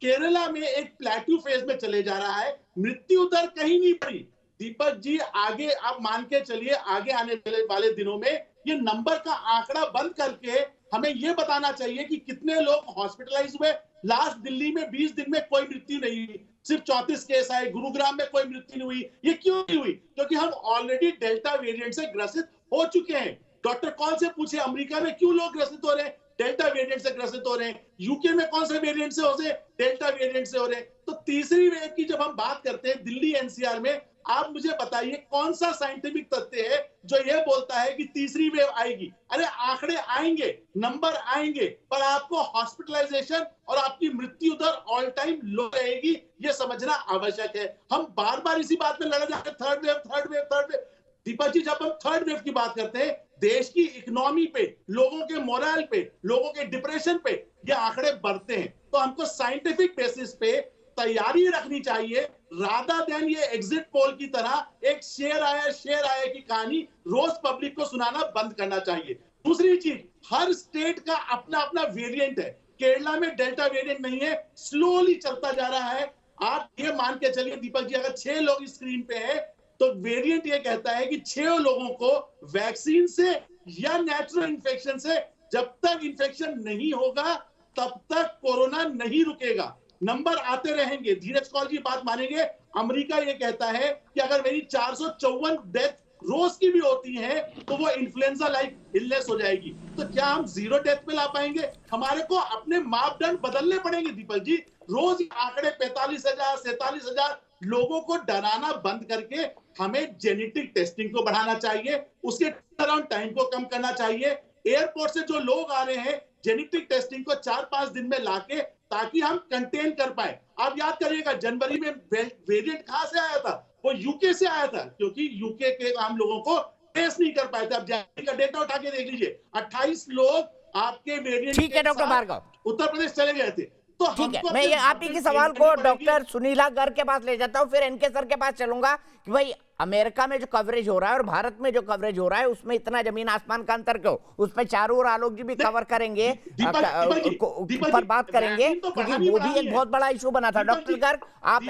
केरला में एक प्लेट्यू फेज में चले जा रहा है, मृत्यु दर कहीं नहीं बढ़ी। दीपक जी, आगे आप मान के चलिए, आगे आने वाले दिनों में ये नंबर का आंकड़ा बंद करके हमें ये बताना चाहिए कि कितने लोग हॉस्पिटलाइज हुए। लास्ट दिल्ली में 20 दिन में कोई मृत्यु नहीं हुई, सिर्फ 34 केस आए। गुरुग्राम में कोई मृत्यु नहीं हुई। ये क्यों नहीं हुई? क्योंकि हम ऑलरेडी डेल्टा वेरिएंट से ग्रसित हो चुके हैं। डॉक्टर कौन से पूछे, अमेरिका में क्यों लोग ग्रसित हो रहे हैं? डेल्टा वेरिएंट से ग्रसित हो रहे हैं। यूके में कौन से वेरिएंट से हो रहे हैं? डेल्टा वेरिएंट से हो रहे हैं। तो तीसरी वेव की जब हम बात करते हैं दिल्ली एनसीआर में, आप मुझे बताइए कौन सा साइंटिफिक तथ्य है जो ये बोलता है कि तीसरी वेव आएगी? अरे आंकड़े आएंगे, नंबर आएंगे, पर आपको हॉस्पिटलाइजेशन और आपकी मृत्यु दर ऑल टाइम लो रहेगी, ये समझना आवश्यक है। हम बार बार इसी बात में लड़े जाते, third wave, third wave, third wave. Deepak ji, जब हम थर्ड वेव की बात करते हैं, देश की इकोनॉमी पे, लोगों के मोरल पे, लोगों के डिप्रेशन पे ये आंकड़े बढ़ते हैं। तो हमको साइंटिफिक बेसिस पे तैयारी रखनी चाहिए, रादर देन ये एग्जिट पोल की तरह एक शेर आया की कहानी रोज पब्लिक को सुनाना बंद करना चाहिए। दूसरी चीज, हर स्टेट का अपना अपना वेरिएंट है। केरला में डेल्टा वेरिएंट नहीं है, स्लोली चलता जा रहा है। आप ये मान के चलिए दीपक जी, अगर 6 लोग स्क्रीन पे है तो वेरिएंट ये कहता है कि 6 लोगों को वैक्सीन से या नेचुरल इन्फेक्शन से, जब तक इन्फेक्शन नहीं होगा तब तक कोरोना नहीं रुकेगा। नंबर आते रहेंगे। धीरज कौल जी बात मानेंगे, अमेरिका ये कहता है कि अगर मेरी 454 डेथ रोज की भी होती हैं तो वो इन्फ्लुएंजा लाइक इलनेस हो जाएगी। तो क्या हम 0 डेथ पे ला पाएंगे? हमारे को अपने मापदंड बदलने पड़ेंगे दीपक जी। रोज आंकड़े 45,000 47,000 लोगों को डराना बंद करके हमें जेनेटिक टेस्टिंग को बढ़ाना चाहिए, उसके टर्नअराउंड टाइम को कम करना चाहिए। एयरपोर्ट से जो लोग आ रहे हैं जेनेटिक टेस्टिंग को 4-5 दिन में लाके ताकि हम कंटेन कर पाए। आप याद करिएगा जनवरी में वेरिएंट कहां से आया था? वो यूके से आया था, क्योंकि यूके के हम लोगों को टेस्ट नहीं कर पाए थे। अब जाने का डेटा उठा के देख लीजिए, 28 लोग आपके वेरिएंट ठीक है डॉक्टर भार्गव, उत्तर प्रदेश चले गए थे। तो ठीक है, मैं ये आप ही के सवाल को डॉक्टर सुनीला गर्ग के पास ले जाता हूं, फिर एनके सर के पास चलूंगा कि भाई अमेरिका में जो कवरेज हो रहा है और भारत में जो कवरेज हो रहा है उसमें इतना जमीन आसमान का अंतर क्यों? उसमें चारों ओर आलोक जी भी कवर करेंगे, पर बात करेंगे, क्योंकि वो भी एक बहुत बड़ा इशू बना था। डॉक्टर गर्ग, आप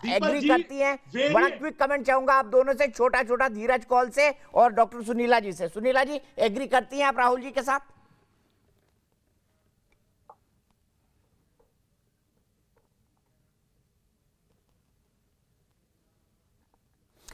एग्री करती हैं? बड़ा क्विक कमेंट चाहूंगा आप दोनों से, छोटा छोटा, धीरज कॉल से और डॉक्टर सुनीला जी से। सुनीला जी, एग्री करती हैं आप राहुल जी के साथ?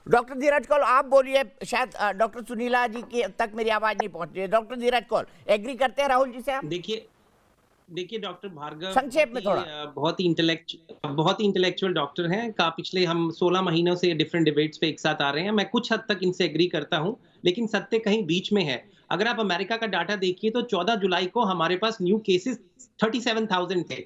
डॉक्टर धीरज कौल आप बोलिए, शायद डॉक्टर सुनीला जी की तक मेरी आवाज नहीं पहुंच रही है। डॉक्टर धीरज कौल, एग्री करते हैं राहुल जी से आप? देखिए डॉक्टर भार्गव संक्षेप में थोड़ा, बहुत ही इंटेलेक्चुअल डॉक्टर हैं का पिछले हम 16 महीनों से डिफरेंट डिबेट्स पे एक साथ आ रहे हैं। मैं कुछ हद तक इनसे एग्री करता हूं, लेकिन सत्य कहीं बीच में है। अगर आप अमेरिका का डाटा देखिए तो 14 जुलाई को हमारे पास न्यू केसेस 37,000 थे।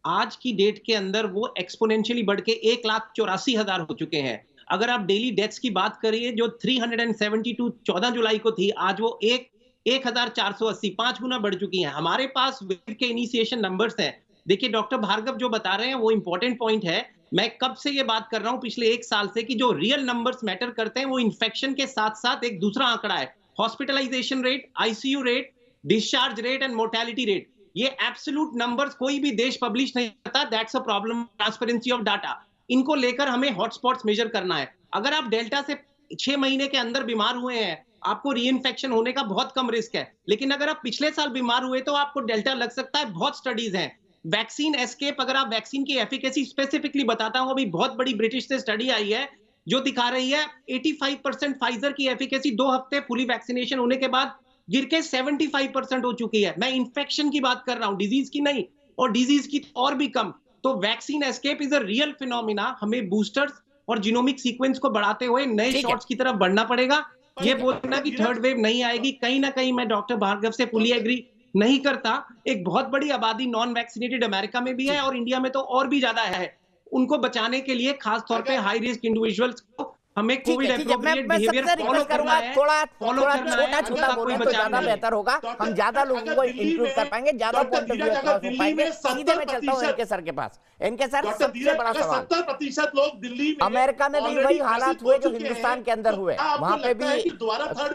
आज की डेट के अंदर वो एक्सपोनेंशियली बढ़ के 1,84,000 हो चुके हैं। अगर आप डेली डेथ्स की बात करिए, जो 372 14 जुलाई को थी, आज वो 1,480 5 गुना बढ़ चुकी हैं। हमारे पास वेव के इनिशिएशन नंबर्स हैं। देखिए डॉक्टर भार्गव जो बता रहे हैं वो इंपॉर्टेंट पॉइंट है। मैं कब से ये बात कर रहा हूं, पिछले 1 साल से, कि जो रियल नंबर्स मैटर करते हैं वो इन्फेक्शन के साथ साथ एक दूसरा आंकड़ा है, hospitalisation rate, ICU rate, discharge rate and mortality rate. ये एब्सोल्यूट नंबर्स कोई भी देश पब्लिश नहीं करता। That's a problem, transparency of data. इनको लेकर हमें हॉटस्पॉट्स मेजर करना है। अगर आप डेल्टा से 6 महीने के अंदर बीमार हुए हैं, आपको रीइंफेक्शन होने का बहुत कम रिस्क है। लेकिन अगर आप पिछले साल बीमार हुए तो आपको डेल्टा लग सकता है। बहुत स्टडीज हैं। वैक्सीन एस्केप, अगर आप वैक्सीन की एफिकेसी स्पेसिफिकली बताता हूं, अभी बहुत बड़ी ब्रिटिश से स्टडी आई है जो दिखा रही है 85% फाइजर की एफिकेसी 2 हफ्ते फुली वैक्सीनेशन होने के बाद गिर के 75% हो चुकी है। मैं इन्फेक्शन की बात कर रहा हूं, डिजीज की नहीं, और डिजीज की और भी कम। तो vaccine escape is a real phenomena. हमें बूस्टर्स और जीनोमिक सीक्वेंस को बढ़ाते हुए नए शॉट्स की तरफ बढ़ना पड़ेगा। ये बोलना कि थर्ड वेव नहीं आएगी, कहीं ना कहीं मैं डॉक्टर भार्गव से फुली एग्री नहीं करता। एक बहुत बड़ी आबादी नॉन वैक्सीनेटेड अमेरिका में भी है और इंडिया में तो और भी ज्यादा है। उनको बचाने के लिए खास तौर पे हाई रिस्क इंडिविजुअल्स को हमें कोविड एप्रोप्रिएट बिहेवियर फॉलो करना है। थोड़ा छोटा बोलूं तो ज्यादा बेहतर होगा, हम ज्यादा लोगों को इंक्लूड कर पाएंगे, ज्यादा पॉइंट ऑफ व्यू हो पाएंगे। सीधे मैं चलता हूं एनके सर के पास। एनके सर, सबसे बड़ा सवाल, 70% लोग दिल्ली में, अमेरिका में भी वही हालात हुए जो हिंदुस्तान के अंदर हुए। वहां पे भी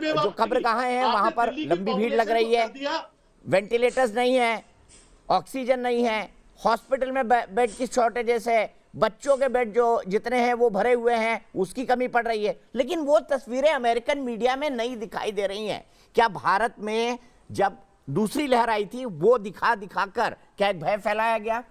जो खबर कहां है, वहां पर लंबी भीड़ लग रही है, वेंटिलेटर्स नहीं है, ऑक्सीजन नहीं है, हॉस्पिटल में बेड की शॉर्टेजेस है, बच्चों के बेड जो जितने हैं वो भरे हुए हैं, उसकी कमी पड़ रही है। लेकिन वो तस्वीरें अमेरिकन मीडिया में नहीं दिखाई दे रही हैं। क्या भारत में जब दूसरी लहर आई थी वो दिखाकर क्या एक भय फैलाया गया?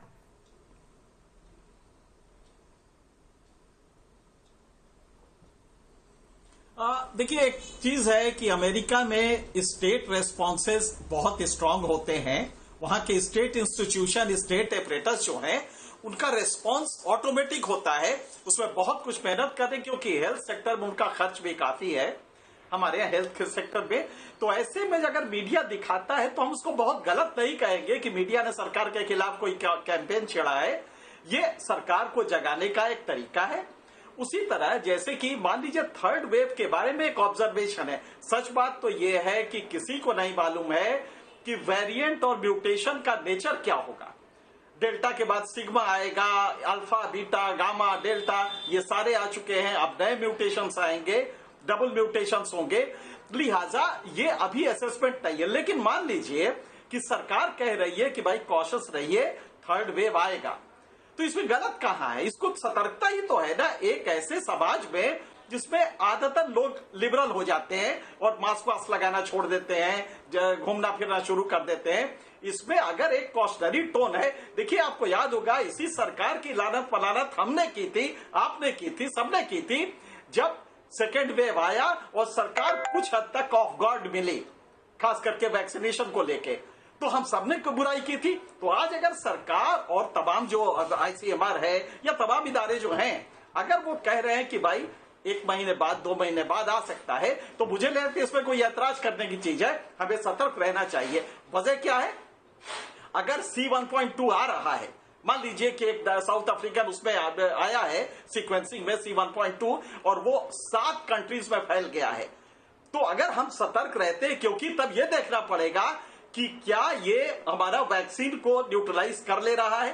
देखिए, एक चीज है कि अमेरिका में स्टेट रेस्पॉन्सेस बहुत स्ट्रांग होते हैं। वहां के स्टेट इंस्टीट्यूशन, स्टेट एपरेटस जो है, उनका रेस्पॉन्स ऑटोमेटिक होता है। उसमें बहुत कुछ मेहनत करते हैं, क्योंकि हेल्थ सेक्टर में उनका खर्च भी काफी है, हमारे यहाँ हेल्थ सेक्टर में। तो ऐसे में अगर मीडिया दिखाता है तो हम उसको बहुत गलत नहीं कहेंगे कि मीडिया ने सरकार के खिलाफ कोई कैंपेन छेड़ा है। ये सरकार को जगाने का एक तरीका है। उसी तरह जैसे कि मान लीजिए थर्ड वेव के बारे में एक ऑब्जर्वेशन है। सच बात तो ये है कि किसी को नहीं मालूम है कि वेरिएंट और म्यूटेशन का नेचर क्या होगा। डेल्टा के बाद सिग्मा आएगा, अल्फा, बीटा, गामा, डेल्टा, ये सारे आ चुके हैं। अब नए म्यूटेशंस आएंगे, डबल म्यूटेशंस होंगे। लिहाजा ये अभी असेसमेंट नहीं है। लेकिन मान लीजिए कि सरकार कह रही है कि भाई कॉशियस रहिए, थर्ड वेव आएगा, तो इसमें गलत कहां है? इसको सतर्कता ही तो है ना। एक ऐसे समाज में जिसमें आदतन लोग लिबरल हो जाते हैं और मास्क वास्क लगाना छोड़ देते हैं, घूमना फिरना शुरू कर देते हैं, इसमें अगर एक कॉशनरी टोन है। देखिए, आपको याद होगा इसी सरकार की लानत पलानत हमने की थी, आपने की थी, सबने की थी, जब सेकेंड वेव आया और सरकार कुछ हद तक ऑफ गार्ड मिली, खास करके वैक्सीनेशन को लेके, तो हम सबने बुराई की थी। तो आज अगर सरकार और तमाम जो ICMR है या तमाम इदारे जो हैं, अगर वो कह रहे हैं कि भाई 1 महीने बाद 2 महीने बाद आ सकता है, तो मुझे लगता है इसमें कोई ऐतराज करने की चीज है। हमें सतर्क रहना चाहिए। वजह क्या है, अगर C1.2 आ रहा है, मान लीजिए कि एक साउथ अफ्रीकन उसमें आया है सीक्वेंसिंग में C1.2 और वो 7 कंट्रीज में फैल गया है, तो अगर हम सतर्क रहते हैं, क्योंकि तब ये देखना पड़ेगा कि क्या ये हमारा वैक्सीन को न्यूट्रलाइज कर ले रहा है,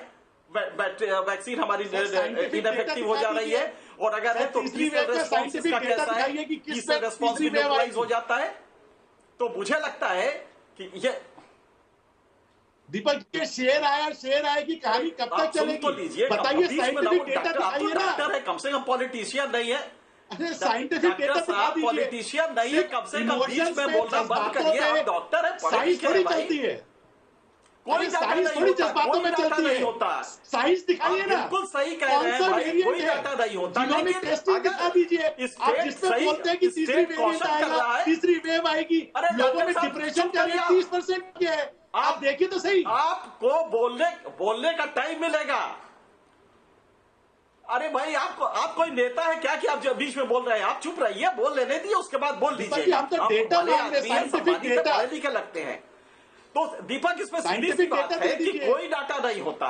वैक्सीन हमारी इनफेक्टिव हो जा रही है, और अगर है तो रेस्पॉन्स इसका कैसा है, इससे रेस्पॉन्स न्यूट्रलाइज हो जाता है। तो मुझे लगता है कि ये दीपक ये शेयर आया की कहानी कब तक चलेगी? तो लीजिए, बताइए, साइंटिफिक डेटा दिखाइए ना। डॉक्टर है, कम से कम पॉलिटिशियन नहीं है। अरे साइंटिफिक डेटा दिखा दीजिए। पॉलिटिशियन नहीं है, कम से कम बीच में बोलना बंद करिए। आप डॉक्टर है, साइंस थोड़ी चलती है, कोई साइंस थोड़ी जज्बातों में चलती है, होता। साइंस दिखाइए ना। बिल्कुल सही कह रहे हैं भाई, कोई डाटा नहीं होता। जिन्होंने टेस्टिंग दिखा दीजिए। आप जिसमें बोलते हैं कि तीसरी वेरिएंट आएगा, तीसरी वेव आएगी, लोगों में डिप्रेशन का रेट 30% क्या है? आप देखिए तो सही। आपको बोलने का टाइम मिलेगा। अरे भाई, आप कोई नेता है क्या कि आप जो बीच में बोल रहे हैं? आप चुप रहिए, बोल लेने दिए, उसके बाद बोल लीजिए। हम तो डेटा मांग रहे हैं, साइंटिफिक डेटा। पढ़े लिखे लगते हैं। तो दीपक, इसमें सीधी सी बात है कि कोई डाटा नहीं होता,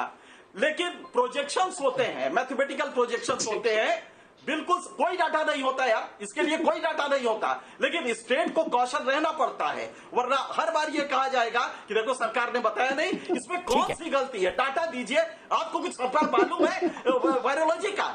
लेकिन प्रोजेक्शंस होते हैं, मैथमेटिकल प्रोजेक्शंस होते हैं। बिल्कुल कोई डाटा नहीं होता यार, इसके लिए कोई डाटा नहीं होता, लेकिन स्टेट को कॉशन रहना पड़ता है, वरना हर बार ये कहा जाएगा कि देखो सरकार ने बताया नहीं। इसमें कौन सी गलती है? डाटा दीजिए। आपको कुछ सरकार मालूम है वायरोलॉजी का?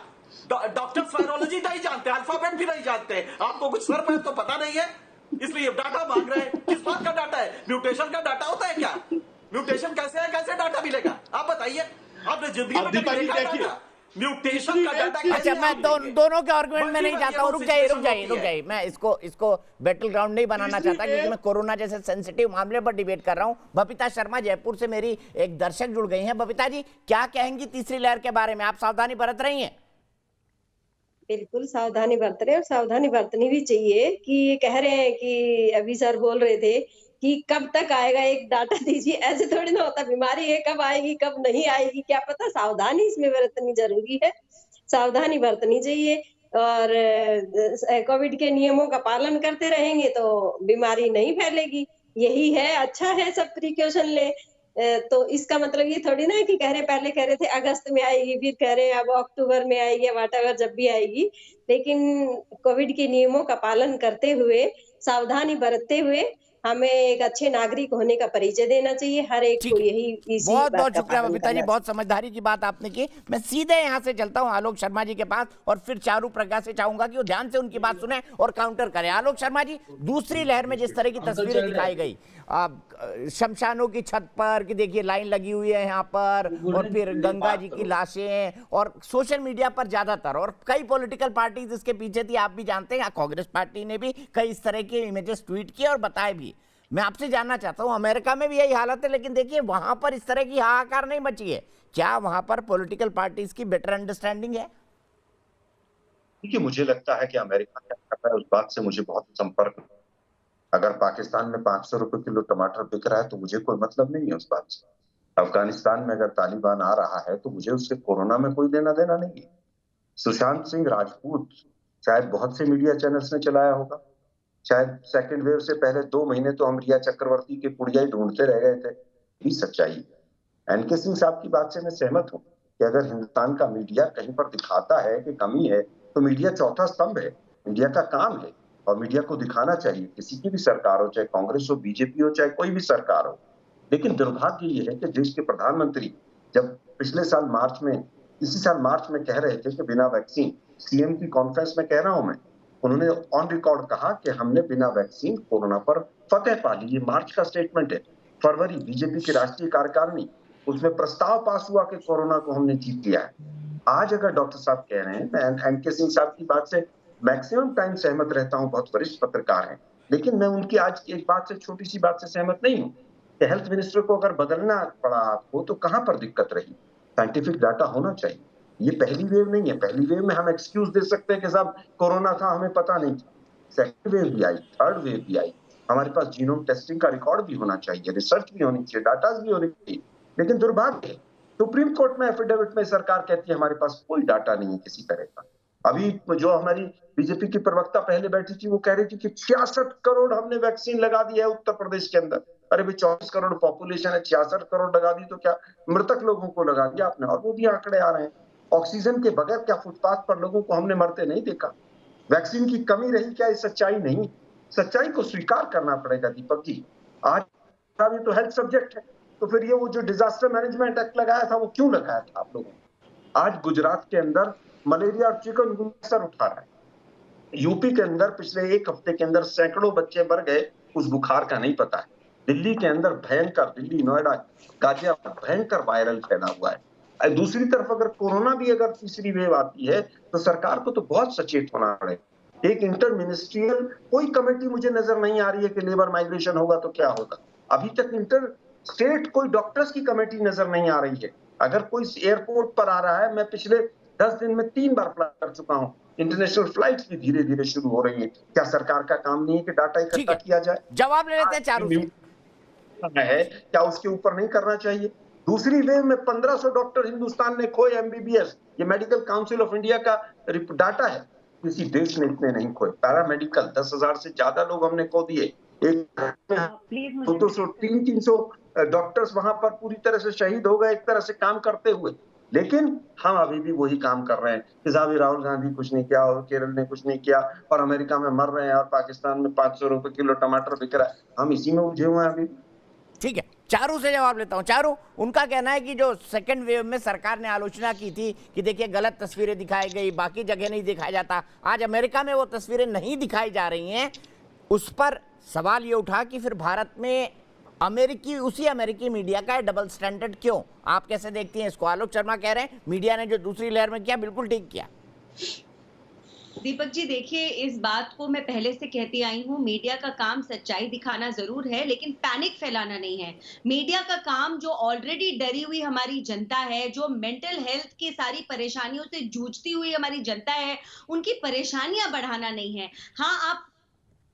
डॉक्टर्स वायरोलॉजी नहीं जानते, अल्फाबेट भी नहीं जानते। आपको कुछ सर पे तो पता नहीं है, इसलिए डाटा मांग रहे हैं। किस बात का डाटा है? म्यूटेशन का डाटा होता है क्या? म्यूटेशन कैसे है, कैसे डाटा मिलेगा? आप बताइए। आपने जिंदगी में कभी देखा डाटा? म्यूटेशन का डाटा? अच्छा, मैं दोनों के आर्गुमेंट में नहीं जाता हूँ। रुक जाइए। मैं इसको बैटल ग्राउंड नहीं बनाना चाहता, क्योंकि मैं कोरोना जैसे सेंसिटिव मामले पर डिबेट कर रहा हूँ। बबीता शर्मा जयपुर से मेरी एक दर्शक जुड़ गई हैं। बबीता जी, क्या कहेंगी तीसरी लहर के बारे में? आप सावधानी बरत रही हैं? बिल्कुल सावधानी बरत रहे, और सावधानी बरतनी भी चाहिए। कि ये कह रहे हैं कि अभी सर बोल रहे थे कि कब तक आएगा, एक डाटा दीजिए। ऐसे थोड़ी ना होता, बीमारी है, कब आएगी कब नहीं आएगी क्या पता। सावधानी इसमें बरतनी जरूरी है, सावधानी बरतनी चाहिए। और कोविड के नियमों का पालन करते रहेंगे तो बीमारी नहीं फैलेगी। यही है, अच्छा है, सब प्रिकॉशन ले। तो इसका मतलब ये थोड़ी ना है कि पहले कह रहे थे अगस्त में आएगी, फिर कह रहे हैं अब अक्टूबर में आएगी, व्हाटएवर जब भी आएगी। लेकिन कोविड के नियमों का पालन करते हुए, सावधानी बरतते हुए हमें एक अच्छे नागरिक होने का परिचय देना चाहिए हर एक को। यही बहुत शुक्रिया बबीता जी, बहुत समझदारी की बात आपने की। मैं सीधे यहाँ से चलता हूँ आलोक शर्मा जी के पास, और फिर चारू प्रज्ञा से चाहूंगा कि वो ध्यान से उनकी बात सुने और काउंटर करें। आलोक शर्मा जी, दूसरी लहर में जिस तरह की तस्वीरें दिखाई गई, शमशानों की छत पर कि देखिए लाइन लगी हुई है यहाँ पर, और फिर गंगा जी की लाशें, और सोशल मीडिया पर ज्यादातर, और कई पॉलिटिकल पार्टीज इसके पीछे थी, आप भी जानते हैं। कांग्रेस पार्टी ने भी कई इस तरह के इमेजेस ट्वीट किए और बताए भी। मैं आपसे जानना चाहता हूं, अमेरिका में भी यही हालत है, लेकिन देखिए वहां पर इस तरह की हाहाकार नहीं मची है। क्या वहां पर पॉलिटिकल पार्टीज की बेटर अंडरस्टैंडिंग है? देखिए, मुझे लगता है कि अमेरिका क्या कर रहा है उस बात से मुझे बहुत संपर्क। अगर पाकिस्तान में 500 रुपए किलो टमाटर बिक रहा है तो मुझे कोई मतलब नहीं है उस बात से। अफगानिस्तान में अगर तालिबान आ रहा है तो मुझे उससे कोरोना में कोई लेना देना नहीं है। सुशांत सिंह राजपूत शायद बहुत से मीडिया चैनल्स ने चलाया होगा, शायद सेकंड वेव से पहले 2 महीने तो हम रिया चक्रवर्ती के पुड़िया ही ढूंढते रह गए थे। ये सच्चाई है। एनके सिंह साहब की बात से मैं सहमत हूँ कि अगर हिंदुस्तान का मीडिया कहीं पर दिखाता है कि कमी है, तो मीडिया चौथा स्तंभ है, मीडिया का काम है, और मीडिया को दिखाना चाहिए। किसी की भी सरकार हो, चाहे कांग्रेस हो, बीजेपी हो, चाहे कोई भी सरकार हो। लेकिन दुर्भाग्य ये है कि देश के प्रधानमंत्री जब पिछले साल मार्च में, इसी साल मार्च में कह रहे थे कि बिना वैक्सीन, सीएम की कॉन्फ्रेंस में कह रहा हूं मैं, उन्होंने ऑन रिकॉर्ड कहा कि हमने बिना वैक्सीन कोरोना पर फतेह पा ली। ये मार्च का स्टेटमेंट है। फरवरी बीजेपी की राष्ट्रीय कार्यकारिणी, उसमें प्रस्ताव पास हुआ कि कोरोना को हमने जीत लिया है। आज अगर डॉक्टर साहब कह रहे हैं, मैं एनके सिंह साहब की बात से मैक्सिमम टाइम सहमत रहता हूं, बहुत वरिष्ठ पत्रकार हैं, लेकिन मैं उनकी आज की एक बात से, छोटी सी बात से सहमत नहीं हूं कि हेल्थ मिनिस्टर को अगर बदलना पड़ा आपको तो कहां पर दिक्कत रही? साइंटिफिक डाटा होना चाहिए। ये पहली वेव नहीं है। पहली वेव में हम एक्सक्यूज दे सकते हैं कि साहब कोरोना था, हमें पता नहीं था। सेकंड वेव भी आई, थर्ड वेव भी आई, हमारे पास जीनोम टेस्टिंग का रिकॉर्ड भी होना चाहिए, रिसर्च भी होनी चाहिए, डाटा भी होनी चाहिए। लेकिन दुर्भाग्य है, सुप्रीम कोर्ट में एफिडेविट में सरकार कहती है हमारे पास कोई डाटा नहीं है किसी तरह का। अभी जो हमारी बीजेपी की प्रवक्ता पहले बैठी थी, वो कह रही थी कि 66 करोड़ हमने वैक्सीन लगा दी है उत्तर प्रदेश के अंदर। अरे भाई 24 करोड़ पॉपुलेशन है, 66 करोड़ लगा दी तो क्या मृतक लोगों को लगा दिया आपने? और वो भी आंकड़े आ रहे हैं। ऑक्सीजन के बगैर क्या फुटपाथ पर लोगों को हमने मरते नहीं देखा? वैक्सीन की कमी रही क्या? ये सच्चाई नहीं। सच्चाई को स्वीकार करना पड़ेगा दीपक जी। आज ये तो हेल्थ सब्जेक्ट है, तो फिर ये वो जो डिजास्टर मैनेजमेंट एक्ट लगाया था वो क्यों लगाया था आप लोगों ने? आज गुजरात के अंदर मलेरिया और चिकनगुनिया सर उठा रहा है। यूपी के अंदर पिछले एक हफ्ते के अंदर सैकड़ों बच्चे मर गए, उस बुखार का नहीं पता है। दिल्ली के अंदर भयंकर, दिल्ली, नोएडा, गाजियाबाद भयंकर वायरल फैला हुआ है। दूसरी तरफ अगर कोरोना भी अगर तीसरी वेव आती है तो सरकार को तो बहुत सचेत होना पड़ेगा। एक इंटर मिनिस्ट्रियल कोई कमेटी मुझे नजर नहीं आ रही है कि लेबर माइग्रेशन होगा तो क्या होगा। अभी तक इंटर स्टेट कोई डॉक्टर्स की कमेटी नजर नहीं आ रही है। अगर कोई एयरपोर्ट पर आ रहा है, मैं पिछले 10 दिन में 3 बार फ्लाई कर चुका हूँ, इंटरनेशनल फ्लाइट्स भी धीरे धीरे शुरू हो रही है। क्या सरकार का काम नहीं है कि डाटा इकट्ठा किया जाए? जवाब ले लेते हैं चारों से। है क्या उसके ऊपर नहीं करना चाहिए? दूसरी वेव में 1500 डॉक्टर हिंदुस्तान ने खोए एमबीबीएस, ये मेडिकल काउंसिल ऑफ इंडिया का डाटा है। किसी देश ने इतने नहीं खोए। पैरामेडिकल 10,000 से ज्यादा लोग हमने खो दिए। एक 200-300 डॉक्टर्स वहां पर पूरी तरह से शहीद हो गए एक तरह से काम करते हुए। लेकिन हम अभी भी वही काम कर रहे हैं कि साहब राहुल गांधी कुछ नहीं किया और केरल ने कुछ नहीं किया और अमेरिका में मर रहे हैं और पाकिस्तान में 500 रुपए किलो टमाटर बिक रहा है। हम इसी में उलझे हुए हैं अभी। ठीक है, चारू से जवाब लेता हूं। चारू, उनका कहना है कि जो सेकंड वेव में सरकार ने आलोचना की थी कि देखिए गलत तस्वीरें दिखाई गई, बाकी जगह नहीं दिखाया जाता। आज अमेरिका में वो तस्वीरें नहीं दिखाई जा रही हैं। उस पर सवाल ये उठा कि फिर भारत में उसी अमेरिकी मीडिया का डबल स्टैंडर्ड क्यों? आप कैसे देखती हैं इसको? आलोक शर्मा कह रहे हैं मीडिया ने जो दूसरी लहर में किया बिल्कुल ठीक किया। दीपक जी देखिए, इस बात को मैं पहले से कहती आई हूँ, मीडिया का काम सच्चाई दिखाना जरूर है लेकिन पैनिक फैलाना नहीं है। मीडिया का काम जो ऑलरेडी डरी हुई हमारी जनता है, जो मेंटल हेल्थ की सारी परेशानियों से जूझती हुई हमारी जनता है, उनकी परेशानियां बढ़ाना नहीं है। हाँ, आप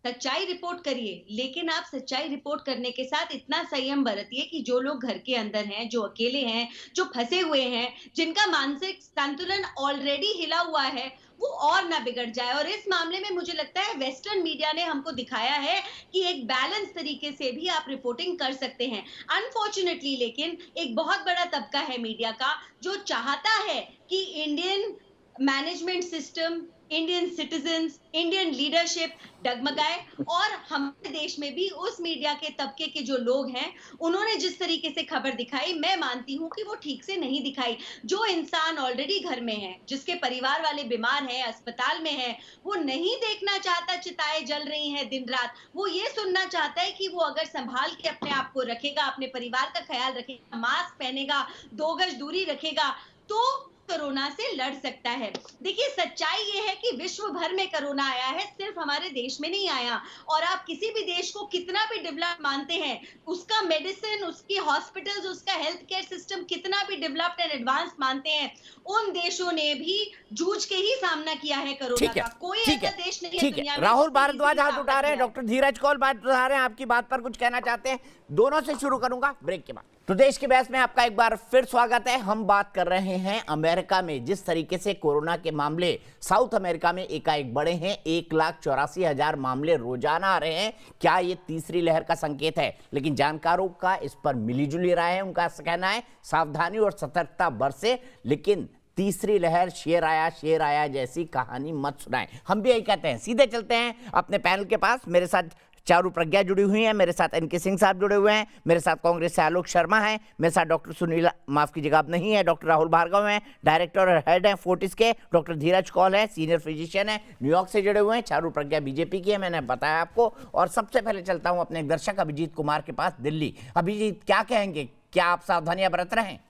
सच्चाई रिपोर्ट करिए, लेकिन आप सच्चाई रिपोर्ट करने के साथ इतना संयम बरतिए कि जो लोग घर के अंदर हैं, जो अकेले हैं, जो फंसे हुए हैं, जिनका मानसिक संतुलन ऑलरेडी हिला हुआ है, वो और ना बिगड़ जाए। और इस मामले में मुझे लगता है वेस्टर्न मीडिया ने हमको दिखाया है कि एक बैलेंस तरीके से भी आप रिपोर्टिंग कर सकते हैं। अनफॉर्चुनेटली लेकिन एक बहुत बड़ा तबका है मीडिया का जो चाहता है कि Indian management system, Indian citizens, Indian leadership डगमगाए। और हमारे देश में भी उस मीडिया के तबके के जो लोग हैं, उन्होंने जिस तरीके से खबर दिखाई, मैं मानती हूं कि वो ठीक से नहीं दिखाई। जो इंसान ऑलरेडी घर में है, जिसके परिवार वाले बीमार हैं, अस्पताल में है, वो नहीं देखना चाहता चिताएं जल रही हैं दिन रात। वो ये सुनना चाहता है कि वो अगर संभाल के अपने आप को रखेगा, अपने परिवार का ख्याल रखेगा, मास्क पहनेगा, 2 गज दूरी रखेगा, तो कोरोना से लड़ सकता है। देखिए, सच्चाई ये है कि विश्व भर में कोरोना आया है, सिर्फ हमारे देश में नहीं आया। और आप किसी भी देश को कितना भी डेवलप मानते हैं, उसका मेडिसिन, उसकी हॉस्पिटल्स, उसका हेल्थ केयर सिस्टम कितना भी डेवलप्ड एंड एडवांस मानते हैं, उन देशों ने भी जूझ के ही सामना किया है कोरोना का। कोई ऐसा देश नहीं है दुनिया में। राहुल भारद्वाज हाथ उठा रहे हैं, डॉक्टर धीरज कौल बात उठा रहे हैं, आपकी बात पर कुछ कहना चाहते हैं? दोनों से शुरू करूंगा ब्रेक के बाद। तो देश के बहस में आपका एक बार फिर स्वागत है। हम बात कर रहे हैं अमेरिका में जिस तरीके से कोरोना के मामले साउथ अमेरिका में एकाएक बढ़े हैं। 1,84,000 मामले रोजाना आ रहे हैं। क्या ये तीसरी लहर का संकेत है? लेकिन जानकारों का इस पर मिलीजुली राय है। उनका कहना है सावधानी और सतर्कता बरसे, लेकिन तीसरी लहर शेर आया जैसी कहानी मत सुनाएं। हम भी यही कहते हैं। सीधे चलते हैं अपने पैनल के पास। मेरे साथ चारू प्रज्ञा जुड़ी हुई हैं, मेरे साथ एनके सिंह साहब जुड़े हुए हैं, मेरे साथ कांग्रेस से आलोक शर्मा हैं, मेरे साथ डॉक्टर सुनील, माफ कीजिएगा अब नहीं है, डॉक्टर राहुल भार्गव हैं, डायरेक्टर और हेड हैं फोर्टिस के, डॉक्टर धीरज कौल है, सीनियर फिजिशियन है, न्यूयॉर्क से जुड़े हुए हैं। चारू प्रज्ञा बीजेपी की है, मैंने बताया आपको। और सबसे पहले चलता हूं अपने दर्शक अभिजीत कुमार के पास, दिल्ली। अभिजीत, क्या कहेंगे? क्या आप सावधानियां बरत रहे हैं?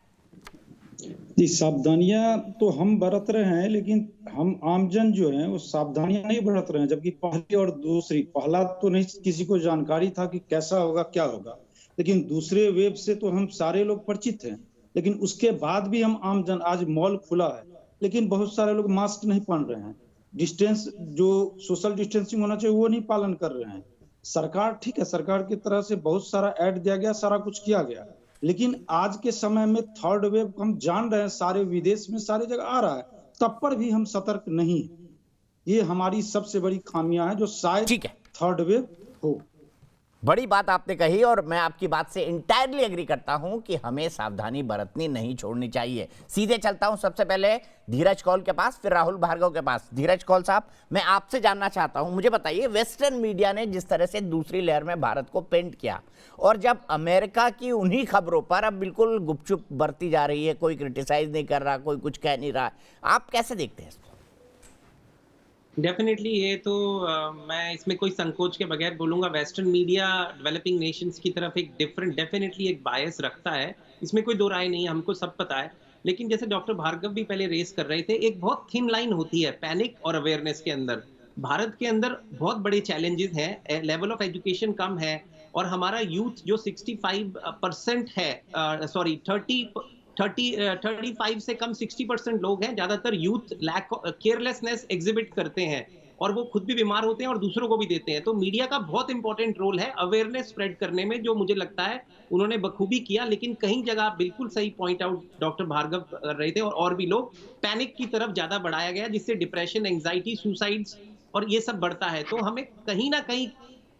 जी, सावधानियां तो हम बरत रहे हैं, लेकिन हम आमजन जो है वो सावधानियां नहीं बरत रहे हैं। जबकि पहली और दूसरी, पहला तो नहीं किसी को जानकारी था कि कैसा होगा, क्या होगा, लेकिन दूसरे वेव से तो हम सारे लोग परिचित हैं। लेकिन उसके बाद भी हम आमजन, आज मॉल खुला है, लेकिन बहुत सारे लोग मास्क नहीं पहन रहे हैं, डिस्टेंस जो सोशल डिस्टेंसिंग होना चाहिए वो नहीं पालन कर रहे हैं। सरकार ठीक है, सरकार की तरह से बहुत सारा ऐड दिया गया, सारा कुछ किया गया, लेकिन आज के समय में थर्ड वेव हम जान रहे हैं, सारे विदेश में सारी जगह आ रहा है, तब पर भी हम सतर्क नहीं है। ये हमारी सबसे बड़ी खामियां है जो शायद थर्ड वेव हो। बड़ी बात आपने कही और मैं आपकी बात से इंटायरली एग्री करता हूं कि हमें सावधानी बरतनी नहीं छोड़नी चाहिए। सीधे चलता हूं सबसे पहले धीरज कौल के पास, फिर राहुल भार्गव के पास। धीरज कौल साहब, मैं आपसे जानना चाहता हूं, मुझे बताइए वेस्टर्न मीडिया ने जिस तरह से दूसरी लहर में भारत को पेंट किया, और जब अमेरिका की उन्हीं खबरों पर अब बिल्कुल गुपचुप बरती जा रही है, कोई क्रिटिसाइज नहीं कर रहा, कोई कुछ कह नहीं रहा, आप कैसे देखते हैं इसको? डेफिनेटली ये तो मैं इसमें कोई संकोच के बगैर बोलूंगा, वेस्टर्न मीडिया डेवलपिंग नेशंस की तरफ एक डिफरेंट डेफिनेटली एक बायस रखता है, इसमें कोई दो राय नहीं है, हमको सब पता है। लेकिन जैसे डॉक्टर भार्गव भी पहले रेस कर रहे थे, एक बहुत थिन लाइन होती है पैनिक और अवेयरनेस के अंदर। भारत के अंदर बहुत बड़े चैलेंजेस हैं, लेवल ऑफ एजुकेशन कम है, और हमारा यूथ जो 65% है, सॉरी 35 से कम 60% लोग हैं, ज्यादातर यूथ केयरलेसनेस एग्जिबिट करते हैं और वो खुद भी बीमार होते हैं और दूसरों को भी देते हैं। तो मीडिया का बहुत इंपॉर्टेंट रोल है अवेयरनेस स्प्रेड करने में, जो मुझे लगता है उन्होंने बखूबी किया। लेकिन कहीं जगह बिल्कुल सही पॉइंट आउट डॉक्टर भार्गव कर रहे थे और भी लोग, पैनिक की तरफ ज्यादा बढ़ाया गया, जिससे डिप्रेशन, एंजाइटी, सुसाइड्स और ये सब बढ़ता है। तो हमें कहीं ना कहीं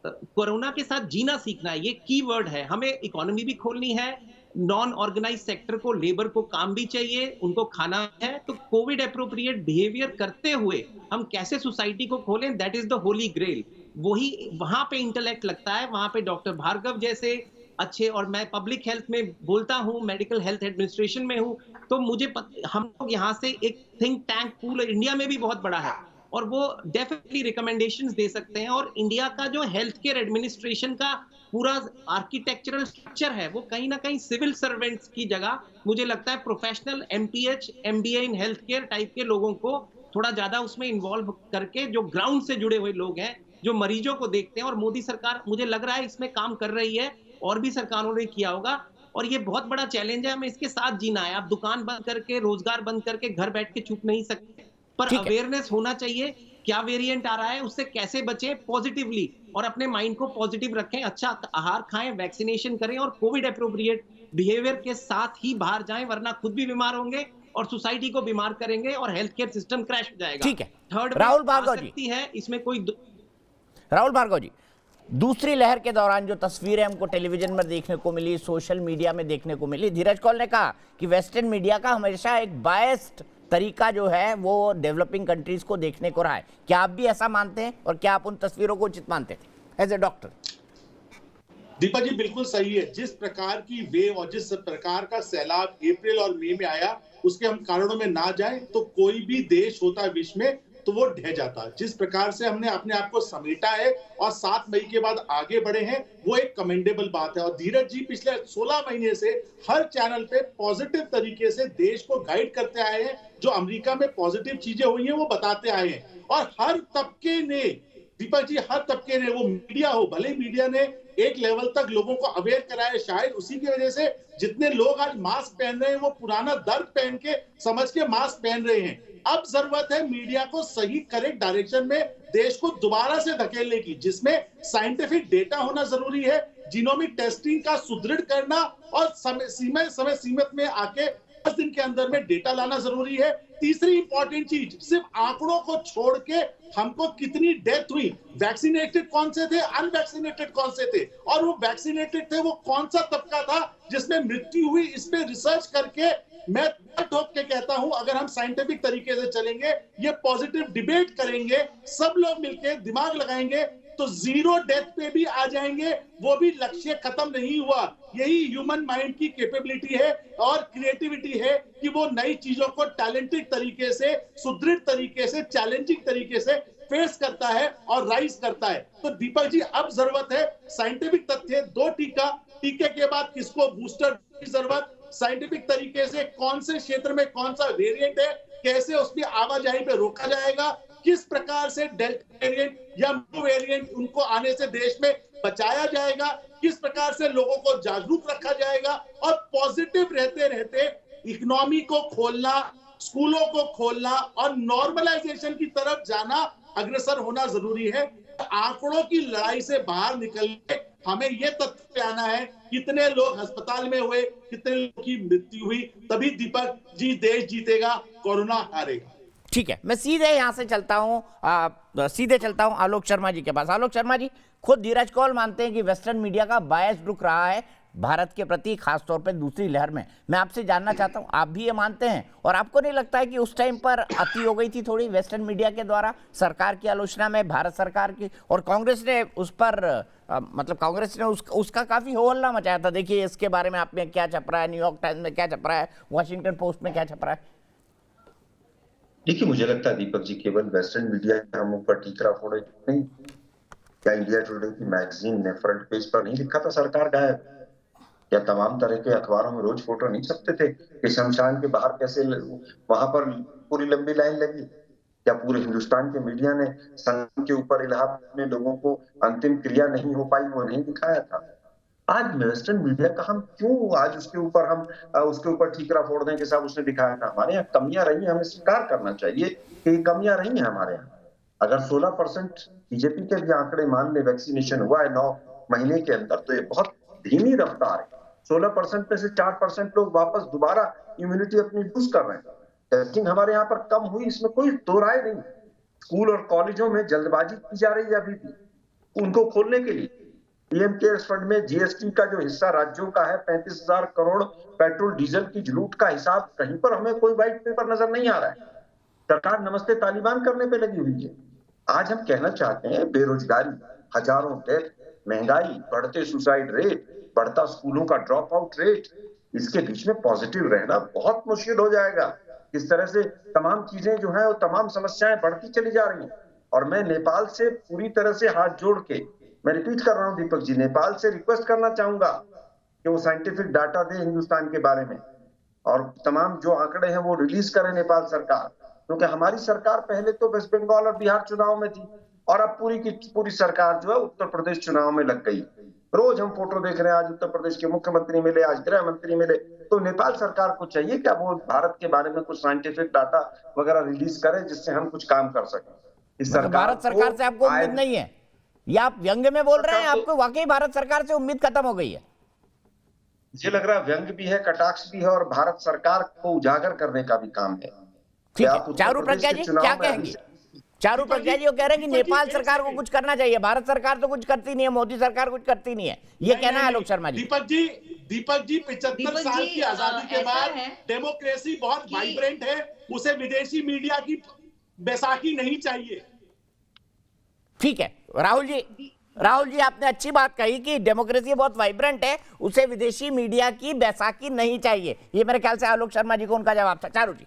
कोरोना के साथ जीना सीखना है, ये की वर्ड है। हमें इकोनॉमी भी खोलनी है, नॉन ऑर्गेनाइज सेक्टर को, लेबर को काम भी चाहिए, उनको खाना है। तो कोविड एप्रोप्रिएट बिहेवियर करते हुए हम कैसे सोसाइटी को खोलें, that is the holy grail. वही वहां पे इंटेलेक्ट लगता है, वहां पे डॉक्टर भार्गव जैसे अच्छे, और मैं पब्लिक हेल्थ में बोलता हूं, मेडिकल हेल्थ एडमिनिस्ट्रेशन में हूं, तो मुझे हम लोग यहाँ से एक थिंक टैंक पूल इंडिया में भी बहुत बड़ा है और वो डेफिनेटली रिकमेंडेशंस दे सकते हैं। और इंडिया का जो हेल्थ केयर एडमिनिस्ट्रेशन का पूरा आर्किटेक्चरल स्ट्रक्चर है, वो कहीं ना कहीं सिविल सर्वेंट्स की जगह मुझे लगता है professional MPH, MBA in health care type के लोगों को थोड़ा ज्यादा उसमें इन्वॉल्व करके, जो ग्राउंड से जुड़े हुए लोग हैं, जो मरीजों को देखते हैं। और मोदी सरकार मुझे लग रहा है इसमें काम कर रही है, और भी सरकारों ने किया होगा। और ये बहुत बड़ा चैलेंज है, हमें इसके साथ जीना है। आप दुकान बंद करके, रोजगार बंद करके घर बैठ के छुप नहीं सकते, पर अवेयरनेस होना चाहिए। क्या वेरिएंट आ रहा है, उससे कैसे बचें पॉजिटिवली, और अपने माइंड को पॉजिटिव रखें, अच्छा आहार खाएं, वैक्सीनेशन करें और कोविड एप्रोप्रिएट बिहेवियर के साथ ही बाहर जाएं, वरना खुद भी बीमार होंगे और सोसाइटी को बीमार करेंगे और हेल्थ केयर सिस्टम क्रैश हो जाएगा। ठीक है, थर्ड राहुल भार्गव जी है इसमें कोई राहुल भार्गव जी, दूसरी लहर के दौरान जो तस्वीरें हमको टेलीविजन में देखने को मिली, सोशल मीडिया में देखने को मिली, धीरज कौल ने कहा कि वेस्टर्न मीडिया का हमेशा एक बायस्ड तरीका जो है वो डेवलपिंग कंट्रीज को देखने को रहा है। क्या आप भी ऐसा मानते हैं, और क्या आप उन तस्वीरों को उचित मानते थे as a doctor? Deepak ji बिल्कुल सही है। जिस प्रकार की वेव और जिस प्रकार का सैलाब अप्रैल और मई में आया, उसके हम कारणों में ना जाए तो कोई भी देश होता है विश्व में तो वो ढह जाता। जिस प्रकार से हमने अपने आप को समेटा है और 7 मई के बाद आगे बढ़े हैं, वो एक कमेंडेबल बात है। और धीरज जी पिछले 16 महीने से हर चैनल पे पॉजिटिव तरीके से देश को गाइड करते आए हैं। जो अमेरिका में पॉजिटिव चीजें हुई हैं वो बताते आए हैं, और हर तबके ने, दीपक जी, हर तबके ने, वो मीडिया हो, भले मीडिया ने एक लेवल तक लोगों को अवेयर कराया। शायद उसी की वजह से जितने लोग आज मास्क पहन रहे हैं वो पुराना दर्द पहन के समझ के मास्क पहन रहे हैं। अब जरूरत है मीडिया को सही करेक्ट डायरेक्शन में देश को दोबारा से धकेलने की, जिसमें साइंटिफिक डेटा होना जरूरी है, जीनोमिक टेस्टिंग का सुदृढ़ करना, और समय सीमित में आके 10 दिन के अंदर में डेटा लाना जरूरी है। तीसरी इंपॉर्टेंट चीज, सिर्फ आंकड़ों को छोड़ के हमको कितनी डेथ हुई, वैक्सीनेटेड कौन से थे, अनवैक्सीनेटेड कौन से थे, और वो वैक्सीनेटेड थे वो कौन सा तबका था जिसमें मृत्यु हुई, इस पे रिसर्च करके मैं ठोक के कहता हूं, अगर हम साइंटिफिक तरीके से चलेंगे, ये पॉजिटिव डिबेट करेंगे, सब लोग मिलकर दिमाग लगाएंगे, तो 0 डेथ पे भी आ जाएंगे। वो भी लक्ष्य खत्म नहीं हुआ। यही ह्यूमन माइंड की कैपेबिलिटी है और क्रिएटिविटी है कि वो नई चीजों को टैलेंटेड तरीके से, सुदृढ़ तरीके से, चैलेंजिंग तरीके से फेस करता है और राइज करता है। तो दीपक जी, अब जरूरत है साइंटिफिक तथ्य, 2 टीका, टीके के बाद किसको बूस्टर की जरूरत, साइंटिफिक तरीके से कौन से क्षेत्र में कौन सा वेरिएंट है, कैसे उसकी आवाजाही पे रोका जाएगा, किस प्रकार से डेल्टा वेरिएंट या न्यू वेरिएंट उनको आने से देश में बचाया जाएगा, किस प्रकार से लोगों को जागरूक रखा जाएगा, और पॉजिटिव रहते रहते इकोनॉमी को खोलना, स्कूलों को खोलना और नॉर्मलाइजेशन की तरफ जाना, अग्रसर होना जरूरी है। आंकड़ों की लड़ाई से बाहर निकल के हमें यह तथ्य पे आना है कितने लोग अस्पताल में हुए, कितने लोगों की मृत्यु हुई, तभी दीपक जी देश जीतेगा, कोरोना हारेगा। ठीक है, मैं सीधे यहाँ से चलता हूँ आलोक शर्मा जी के पास। आलोक शर्मा जी, खुद धीरज कौल मानते हैं कि वेस्टर्न मीडिया का बायस रुख रहा है भारत के प्रति, खासतौर पे दूसरी लहर में। मैं आपसे जानना चाहता हूँ, आप भी ये मानते हैं और आपको नहीं लगता है कि उस टाइम पर अति हो गई थी थोड़ी वेस्टर्न मीडिया के द्वारा सरकार की आलोचना में, भारत सरकार की, और कांग्रेस ने उस पर कांग्रेस ने उसका काफी हो हल्ला मचाया था। देखिए इसके बारे में आप में क्या छप रहा है, न्यूयॉर्क टाइम्स में क्या छप रहा है, वॉशिंगटन पोस्ट में क्या छप रहा है? देखिए, मुझे लगता है दीपक जी, केवल वेस्टर्न मीडिया हम ऊपर ठीकरा फोड़े नहीं। क्या इंडिया टुडे की मैगजीन ने फ्रंट पेज पर नहीं लिखा था सरकार गायब? या तमाम तरह के अखबारों में रोज फोटो नहीं छपते थे कि शमशान के बाहर कैसे वहां पर पूरी लंबी लाइन लगी? क्या पूरे हिंदुस्तान के मीडिया ने संगम के ऊपर इलाहाबाद में लोगों को अंतिम क्रिया नहीं हो पाई वो नहीं दिखाया था? आज वेस्टर्न मीडिया का हम क्यों आज उसके ऊपर ठीकरा फोड़ दें कि साहब उसने दिखाया था? हमारे यहाँ कमियां रही हैं, हमें स्वीकार करना चाहिए कि कमियां रही हैं हमारे यहाँ। अगर 16% बीजेपी के भी आंकड़े मान ले वैक्सीनेशन हुआ है 9 महीने के अंदर, तो ये बहुत धीमी रफ्तार है। 16% में से 4% लोग वापस दोबारा इम्यूनिटी अपनी बूस्ट कर रहे हैं। टेस्टिंग हमारे यहाँ पर कम हुई, इसमें कोई दो राय नहीं। स्कूल और कॉलेजों में जल्दबाजी की जा रही है अभी भी उनको खोलने के लिए। पीएम केयर्स फंड में जीएसटी का जो हिस्सा राज्यों का है 35,000 करोड़, पेट्रोल डीजल की लूट का हिसाब, कहीं पर हमें कोई व्हाइट पेपर नजर नहीं आ रहा है। सरकार नमस्ते तालिबान करने पे लगी हुई है। आज हम कहना चाहते हैं बेरोजगारी, हजारों डेथ, महंगाई, बढ़ते सुसाइड रेट, बढ़ता स्कूलों का ड्रॉप आउट रेट, इसके बीच में पॉजिटिव रहना बहुत मुश्किल हो जाएगा। इस तरह से तमाम चीजें जो है वो तमाम समस्याएं बढ़ती चली जा रही हैं। और मैं नेपाल से पूरी तरह से हाथ जोड़ के, मैं रिपीट कर रहा हूं दीपक जी, नेपाल से रिक्वेस्ट करना चाहूंगा कि वो साइंटिफिक डाटा दे हिंदुस्तान के बारे में और तमाम जो आंकड़े हैं वो रिलीज करे नेपाल सरकार। क्योंकि हमारी सरकार पहले तो वेस्ट बंगाल और बिहार चुनाव में थी और अब पूरी की पूरी सरकार जो है उत्तर प्रदेश चुनाव में लग गई। रोज हम फोटो देख रहे हैं, आज उत्तर प्रदेश के मुख्यमंत्री मिले, आज गृह मंत्री मिले। तो नेपाल सरकार को चाहिए कि वो भारत के बारे में कुछ साइंटिफिक डाटा वगैरह रिलीज करे जिससे हम कुछ काम कर सकें। इस सरकार भारत सरकार से आपको उम्मीद नहीं है, या आप व्यंग्य में बोल रहे हैं? आपको वाकई भारत सरकार से उम्मीद खत्म हो गई है? मुझे लग रहा है व्यंग्य भी है, कटाक्ष भी है और भारत सरकार को उजागर करने का भी काम है। ठीक है, चारू प्रज्ञा जी क्या कहेंगे? चारू प्रज्ञा जी वो कह रहे हैं कि नेपाल सरकार को कुछ करना चाहिए, भारत सरकार तो कुछ करती नहीं है, मोदी सरकार कुछ करती नहीं है, ये कहना है आलोक शर्मा जी। दीपक जी 75 साल की आजादी के बाद डेमोक्रेसी बहुत वाइब्रेंट है, उसे विदेशी मीडिया की बैसाखी नहीं चाहिए। ठीक है राहुल जी आपने अच्छी बात कही कि डेमोक्रेसी बहुत वाइब्रेंट है, उसे विदेशी मीडिया की बैसाखी नहीं चाहिए। ये मेरे ख्याल से आलोक शर्मा जी को उनका जवाब था। चारू जी।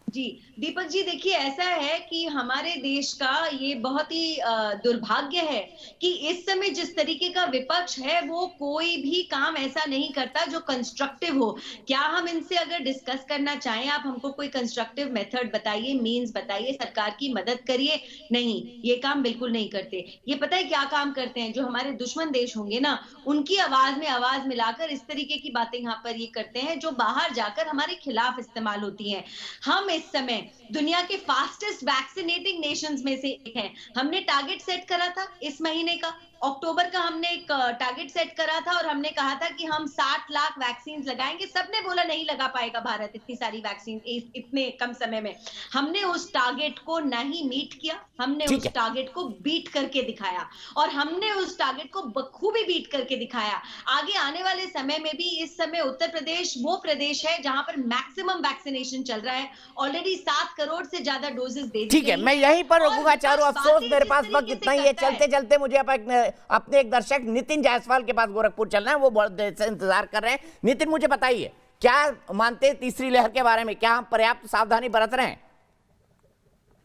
जी दीपक जी, देखिए ऐसा है कि हमारे देश का ये बहुत ही दुर्भाग्य है कि इस समय जिस तरीके का विपक्ष है वो कोई भी काम ऐसा नहीं करता जो कंस्ट्रक्टिव हो। क्या हम इनसे अगर डिस्कस करना चाहें, आप हमको कोई कंस्ट्रक्टिव मेथड बताइए, मीन्स बताइए, सरकार की मदद करिए, नहीं, ये काम बिल्कुल नहीं करते। ये पता है क्या काम करते हैं? जो हमारे दुश्मन देश होंगे ना, उनकी आवाज में आवाज मिलाकर इस तरीके की बातें यहाँ पर ये करते हैं जो बाहर जाकर हमारे खिलाफ इस्तेमाल होती हैं। हम इस समय दुनिया के फास्टेस्ट वैक्सीनेटिंग नेशंस में से एक है। हमने टारगेट सेट करा था इस महीने का, अक्टूबर का हमने एक टारगेट सेट करा था और हमने कहा था कि हम 60 लाख वैक्सीन लगाएंगे। सबने बोला नहीं लगा पाएगा भारत इतनी सारी वैक्सीन इतने कम समय में। हमने उस टारगेट को नहीं मीट किया, हमने उस टारगेट को बीट करके दिखाया और हमने उस टारगेट को बखूबी बीट करके दिखाया। आगे आने वाले समय में भी इस समय उत्तर प्रदेश वो प्रदेश है जहां पर मैक्सिमम वैक्सीनेशन चल रहा है। ऑलरेडी 7 करोड़ से ज्यादा डोजेस दे दी। ठीक है, मैं यहीं पर रोकूंगा चारू, अफसोस मेरे पास वक्त इतना ही है। चलते चलते मुझे अपने एक दर्शक नितिन जायसवाल के पास गोरखपुर चलना है, वो बहुत देर से इंतजार कर रहे हैं। नितिन, मुझे बताइए क्या मानते हैं तीसरी लहर के बारे में? क्या हम पर्याप्त सावधानी बरत रहे हैं?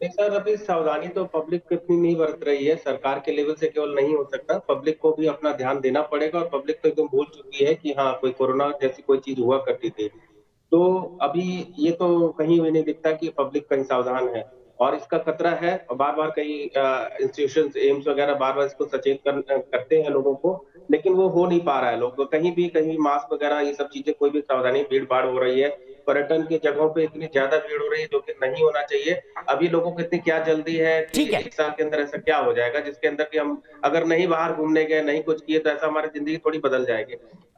सर, अभी सावधानी तो पब्लिक इतनी नहीं बरत रही है, सरकार के लेवल से केवल नहीं हो सकता, पब्लिक को भी अपना ध्यान देना पड़ेगा। और पब्लिक तो एकदम भूल चुकी है कि हाँ कोई कोरोना जैसी कोई चीज हुआ करती थी। तो अभी ये तो कहीं भी नहीं दिखता कि पब्लिक कहीं सावधान है और इसका खतरा है। बार बार कई इंस्टीट्यूशंस, एम्स वगैरह बार बार इसको सचेत करते हैं लोगों को, लेकिन वो हो नहीं पा रहा है। लोग तो कहीं भी मास्क वगैरह ये सब चीजें, कोई भी सावधानी, भीड़ भाड़ हो रही है, पर्यटन की जगहों पे इतनी ज्यादा भीड़ हो रही है, जो कि नहीं होना चाहिए। अभी लोगों को इतनी क्या जल्दी है कि एक साल के अंदर ऐसा क्या हो जाएगा जिसके अंदर कि हम अगर नहीं बाहर घूमने गए, नहीं कुछ किए, तो ऐसा हमारी जिंदगी थोड़ी बदल जाएगी।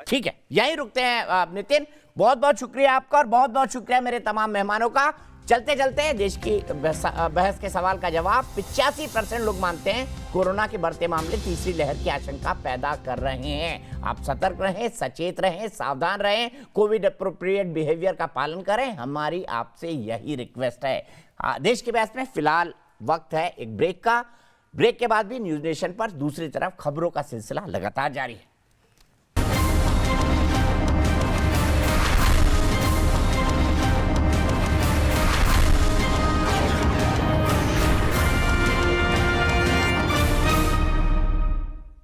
ठीक है, यहीं रुकते हैं नितिन। बहुत बहुत शुक्रिया आपका और बहुत बहुत शुक्रिया मेरे तमाम मेहमानों का। चलते चलते देश की बहस के सवाल का जवाब, 85% लोग मानते हैं कोरोना के बढ़ते मामले तीसरी लहर की आशंका पैदा कर रहे हैं। आप सतर्क रहें, सचेत रहें, सावधान रहें, कोविड अप्रोप्रिएट बिहेवियर का पालन करें, हमारी आपसे यही रिक्वेस्ट है। देश की बहस में फिलहाल वक्त है एक ब्रेक का। ब्रेक के बाद भी न्यूज नेशन पर दूसरी तरफ खबरों का सिलसिला लगातार जारी है।